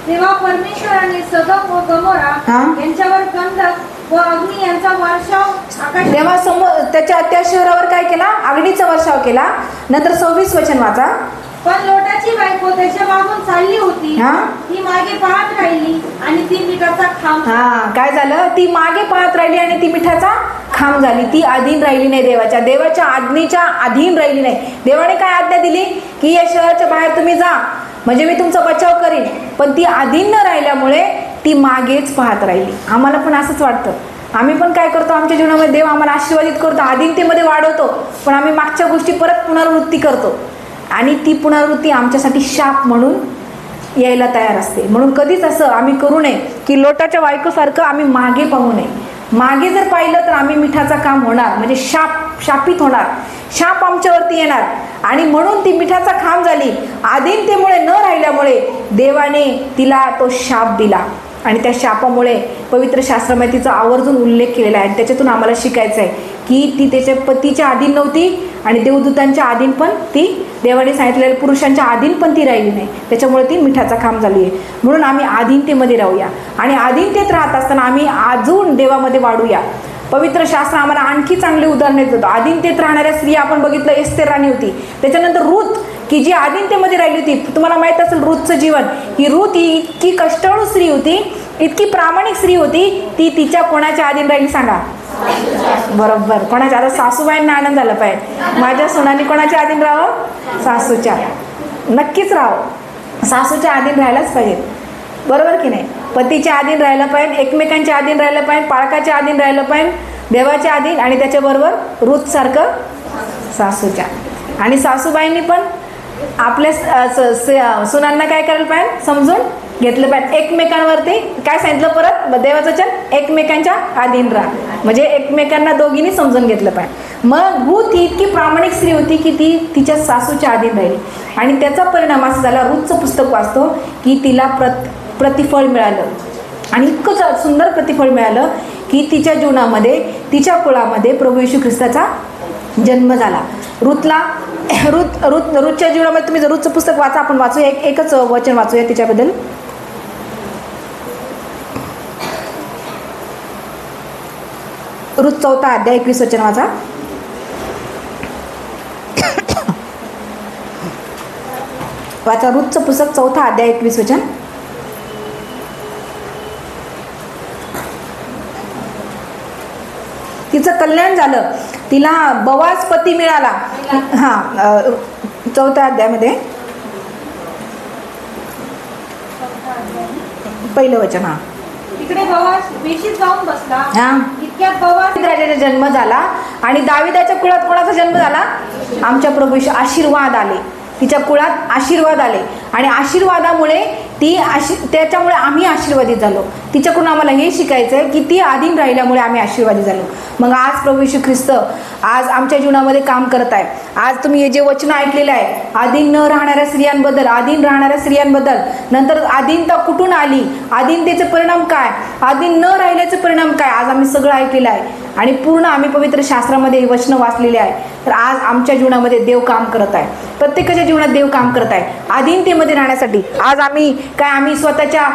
तेव्हा परमेश्वराने सदोम व गमोरा यांच्यावर गंधक व अग्नी यांचा वर्षाव तेव्हा समोर त्या शहरावर काय केला? अग्नीचा वर्षाव केला. नंतर 26 वचन वाचा. पण लोटाची बायको त्याच्या मागून चालली होती, ती मागे पाहत राहिली आणि ती मिठाचा खांब. काय झालं? ती मागे पाहत राहिली आणि ती मिठाचा खांब झाली. ती अधीन राहिली नाही, देवाच्या आज्ञेच्या अधीन राहिली नाही. देवाने काय आज्ञा दिली की या शहराच्या बाहेर तुम्ही जा, म्हणजे मी तुमचा बचाव करीन. पण ती अधीन न राहिल्यामुळे ती मागेच पाहत राहिली. आम्हाला पण असंच वाटतं. आम्ही पण काय करतो, आमच्या जीवनामध्ये देव आम्हाला आशीर्वादित करतो, अधीनतेमध्ये वाढवतो, पण आम्ही मागच्या गोष्टी परत पुनरावृत्ती करतो आणि ती पुनरावृत्ती आमच्यासाठी शाप म्हणून यायला तयार असते. म्हणून कधीच असं आम्ही करू नये की लोटाच्या बायकोसारखं आम्ही मागे पाहू नये. मागे जर पाहिलं तर आम्ही मिठाचा काम होणार, म्हणजे शापित होणार, शाप आमच्यावरती येणार. आणि म्हणून ती मिठाचा खांब झाली. अधीनतेमुळे न राहिल्यामुळे देवाने तिला तो शाप दिला आणि त्या शापामुळे पवित्र शास्त्रामध्ये तिचा आवर्जून उल्लेख केलेला आहे. त्याच्यातून आम्हाला शिकायचं आहे की ती त्याच्या पतीच्या अधीन नव्हती आणि देवदूतांच्या अधीन पण ती, देवाने सांगितलेल्या पुरुषांच्या अधीन पण ती राहिली नाही. त्याच्यामुळे ती मिठाचा खांब झाली आहे. म्हणून आम्ही अधीनतेमध्ये राहूया आणि अधीनतेत राहत असताना आम्ही अजून देवामध्ये वाढूया. पवित्र शास्त्र आम्हाला आणखी चांगले उदाहरण देतो. अधीनतेत राहणाऱ्या स्त्रिया आपण बघितलं, एस्तेर राणी होती, त्याच्यानंतर रूथ की जी आधीनतेमध्ये राहिली होती. तुम्हाला माहित असेल रूथचं जीवन, ही रूथ ही इतकी कष्टाळू स्त्री होती, इतकी प्रामाणिक स्त्री होती, ती तिच्या कोणाच्या अधीन राहिली सांगा? बरोबर, कोणाच्या? आता सासूबाईंना आनंद झाला पाहिजे, माझ्या सुनांनी कोणाच्या अधीन राहावं? सासूच्या. नक्कीच राहावं, सासूच्या अधीन राहायलाच पाहिजे, बरोबर की नाही? पतीच्या अधीन राहायला पाहिजे, एकमेकांच्या अधीन राहायला पाहिजे, पाळकाच्या अधीन राहायला पाहिजे, देवाच्या अधीन, आणि त्याच्याबरोबर रूथ सारखं सासूच्या. आणि सासूबाईंनी पण आपल्या सुनांना काय करायला पाहिजे? समजून घेतलं पाहिजे. एकमेकांवरती काय सांगितलं परत देवाचं वचन? एकमेकांच्या अधीन राहा, म्हणजे एकमेकांना दोघींनी समजून घेतलं पाहिजे. मग रूथ ही इतकी प्रामाणिक स्त्री होती की ती तिच्या सासूच्या अधीन राहिली, आणि त्याचा परिणाम असा झाला, रूथचं पुस्तक वाचतो की तिला प्रतिफळ मिळालं, आणि इतकं सुंदर प्रतिफळ मिळालं की तिच्या जीवनामध्ये, तिच्या कुळामध्ये प्रभू येशू ख्रिस्ताचा जन्म झाला. रूथच्या जीवनामध्ये तुम्ही जर रूथचं पुस्तक वाचा, आपण वाचूया, एकच वचन वाचूया तिच्याबद्दल. रूथ 4 अध्याय 21 वचन वाचा. वाचा रूथचं पुस्तक 4 अध्याय 21 वचन. तिचं कल्याण झालं, तिला बवाज पती मिळाला. हा, 4 अध्यायामध्ये पहिलं वचन. हा, तिकडे बवास वेशीत जाऊन बसला. हा, इतक्यात बवास राजाचा जन्म झाला, आणि दाविदाच्या कुळात कोणाचा जन्म झाला? आमच्या प्रभू येशू. आशीर्वाद आले, तिच्या कुळात आशीर्वाद आले, आणि आशीर्वादामुळे त्याच्यामुळे आम्ही आशीर्वादित झालो. तिच्याकडून आम्हाला हे शिकायचं आहे की ती अधीन राहिल्यामुळे आम्ही आशीर्वादित झालो. मग आज प्रभू येशू ख्रिस्त आज आमच्या जीवनामध्ये काम करत आहे. आज तुम्ही हे जे वचन ऐकलेलं आहे, अधीन न राहणाऱ्या स्त्रियांबद्दल, अधीन राहणाऱ्या स्त्रियांबद्दल, नंतर अधीनता कुठून आली, अधीनतेचे परिणाम काय, अधीन न राहिल्याचे परिणाम काय, आज आम्ही सगळं ऐकलेलं आहे, आणि पूर्ण आम्ही पवित्र शास्त्रामध्ये हे वचन वाचलेले आहे. तर आज आमच्या जीवनामध्ये देव काम करत आहे, प्रत्येकाच्या जीवनात देव काम करत आहे अधीनतेमध्ये राहण्यासाठी. आज आम्ही स्वतःच्या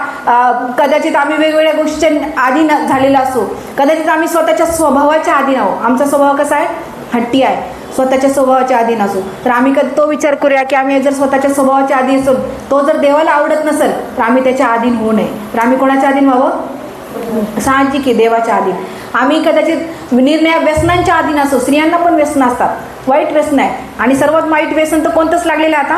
कदाचित आम्ही वेगवेगळ्या गोष्टींच्या अधीन झालेला असो, कदाचित आम्ही स्वतःच्या स्वभावाच्या अधीन आहोत. आमचा स्वभाव कसा आहे? हट्टी आहे. स्वतःच्या स्वभावाच्या अधीन असो, तर आम्ही कधी तो विचार करूया की आम्ही जर स्वतःच्या स्वभावाच्या अधीन असो, तो जर देवाला आवडत नसेल तर आम्ही त्याच्या अधीन होऊ नये. तर आम्ही कोणाच्या अधीन व्हावं? साहजिक आहे, देवाच्या अधीन. आम्ही कदाचित निरनिराळ्या व्यसनांच्या अधीन असो, स्त्रियांना पण व्यसन असतात, वाईट व्यसन आहे, आणि सर्वात वाईट व्यसन तर कोणतंच लागलेलं आहे आता?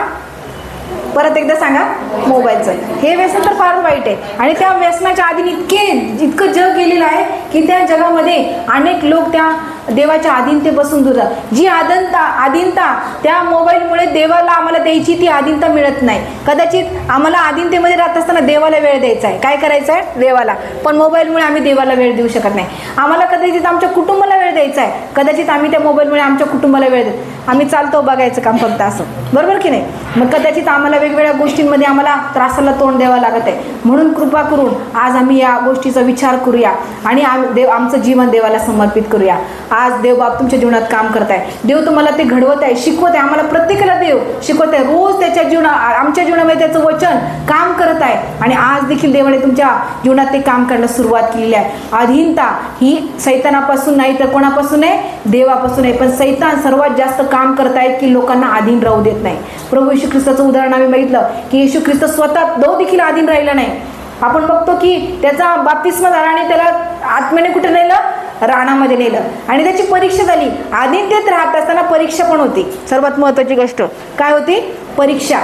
परत एकदा सांगा, मोबाईलचं. हे व्यसन तर फार वाईट आहे, आणि त्या व्यसनाच्या अधीन इतकं जग गेलेलं आहे की त्या जगामध्ये अनेक लोक त्या देवाच्या अधीनतेपासून दूर जातात. जी अधीनता त्या मोबाईलमुळे देवाला आम्हाला द्यायची ती अधीनता मिळत नाही. कदाचित आम्हाला अधीनतेमध्ये राहत असताना देवाला वेळ द्यायचा आहे. काय करायचं आहे? देवाला. पण मोबाईलमुळे आम्ही देवाला वेळ देऊ शकत नाही. आम्हाला कदाचित आमच्या कुटुंबाला वेळ द्यायचा आहे, कदाचित आम्ही त्या मोबाईलमुळे आमच्या कुटुंबाला वेळ देतो. आम्ही चालतो बघायचं काम फक्त असं, बरोबर की नाही? मग कदाचित आम्हाला वेगवेगळ्या गोष्टींमध्ये आम्हाला त्रासाला तोंड द्यावं लागत आहे. म्हणून कृपा करून आज आम्ही या गोष्टीचा विचार करूया, आणि आमचं जीवन देवाला समर्पित करूया. आज देव बाप तुमच्या जीवनात काम करत आहे. देव तुम्हाला ते घडवत आहे, शिकवत आहे. आम्हाला प्रत्येकाला देव शिकवत आहे. रोज त्याच्या आमच्या जीवनामध्ये त्याचं वचन काम करत आहे, आणि आज देखील देवाने तुमच्या जीवनात ते काम करायला सुरुवात केलेली आहे. अधीनता ही सैतानापासून नाही तर कोणापासून आहे? देवापासून आहे. पण सैतान सर्वात जास्त काम करत आहेत की लोकांना अधीन राहू देत नाही. प्रभू येशू ख्रिस्ताचं उदाहरण आम्ही बघितलं की येशू ख्रिस्त स्वतः देखील अधीन राहिला नाही. आपण बघतो की त्याचा बाप्तिस्मा झाला, आणि त्याला आत्म्याने कुठे नेलं? रानामध्ये नेलं, आणि त्याची परीक्षा झाली. अधीनतेत राहत असताना परीक्षा पण होती. सर्वात महत्त्वाची गोष्ट काय होती? परीक्षा.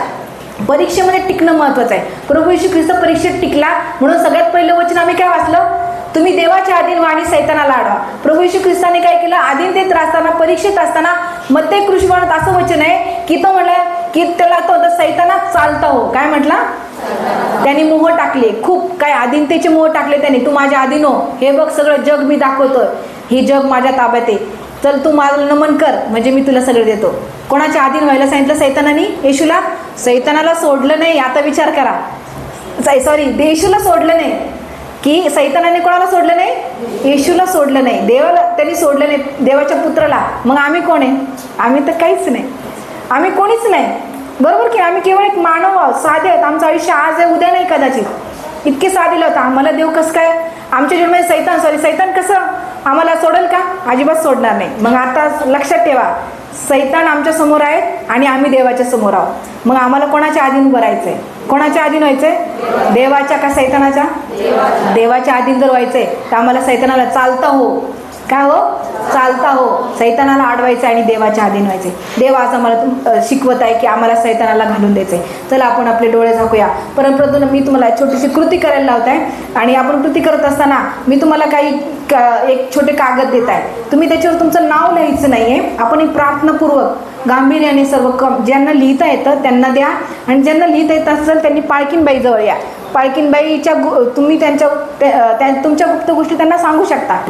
परीक्षेमध्ये टिकणं महत्त्वाचं आहे. प्रभू येशू ख्रिस्त परीक्षेत टिकला, म्हणून सगळ्यात पहिलं वचन आम्ही काय वाचलं? तुम्ही देवाच्या अधीन व्हा आणि सैतानाला अडवा. प्रभू येशू ख्रिस्ताने काय केलं? अधीनतेत असताना, परीक्षेत असताना, मत्ते कृष्णवाणात असं वचन आहे की तो म्हणला की त्याला तो सैताना चालता हो. काय म्हटला? त्यांनी मोह टाकले, खूप काय अधीनतेचे मोह टाकले त्याने. तू माझ्या अधीन हो, हे बघ सगळं जग मी दाखवतोय, हे जग माझ्या ताब्यात आहे, चल तू मला नमन कर म्हणजे मी तुला सगळं देतो. कोणाच्या अधीन व्हायला सांगितलं सैतानाने येशूला? सैतानाला सोडलं नाही. आता विचार करा, येशूला सोडलं नाही की सैतानाने कोणाला सोडलं नाही? येशूला सोडलं नाही, देवाला त्यांनी सोडलं नाही, देवाच्या पुत्राला. मग आम्ही कोण आहे? आम्ही तर काहीच नाही, आम्ही कोणीच नाही, बरोबर की? आम्ही केवळ एक मानव आहोत, साधे आहेत. आमचं आयुष्य आज आहे, उद्या नाही कदाचित. इतके साधेलं होतं. आम्हाला देव कसं काय आमच्या जीवनामध्ये सैतान कसं आम्हाला सोडेल का? अजिबात सोडणार नाही. मग आता लक्षात ठेवा, सैतान आमच्या समोर आहे, आणि आम्ही देवाच्या समोर आहोत. मग आम्हाला कोणाच्या अधीन उभं राहायचंय? कोणाच्या अधीन व्हायचंय? देवाच्या का सैतानाच्या? देवाच्या अधीन जर व्हायचंय तर आम्हाला सैतानाला चालता हो, काय हो? चालता हो, सैतानाला अडवायचं आणि देवाच्या अधीन व्हायचे. देव आज आम्हाला शिकवत आहे की आम्हाला सैतानाला घालून द्यायचंय. चला आपण आपले डोळे झाकूया. परंतु मी तुम्हाला छोटीशी कृती करायला लावत आहे आणि आपण कृती करत असताना मी तुम्हाला एक छोटे कागद देत आहे. तुम्ही त्याच्यावर तुमचं नाव लिहायचं नाहीये. आपण एक प्रार्थनापूर्वक गांभीर्याने सर्व ज्यांना लिहिता येतं त्यांना द्या आणि ज्यांना लिहिता येत असेल त्यांनी पाळकीनबाई जवळ या. पाळकीनबाईच्या तुम्ही तुमच्या गुप्त गोष्टी त्यांना सांगू शकता.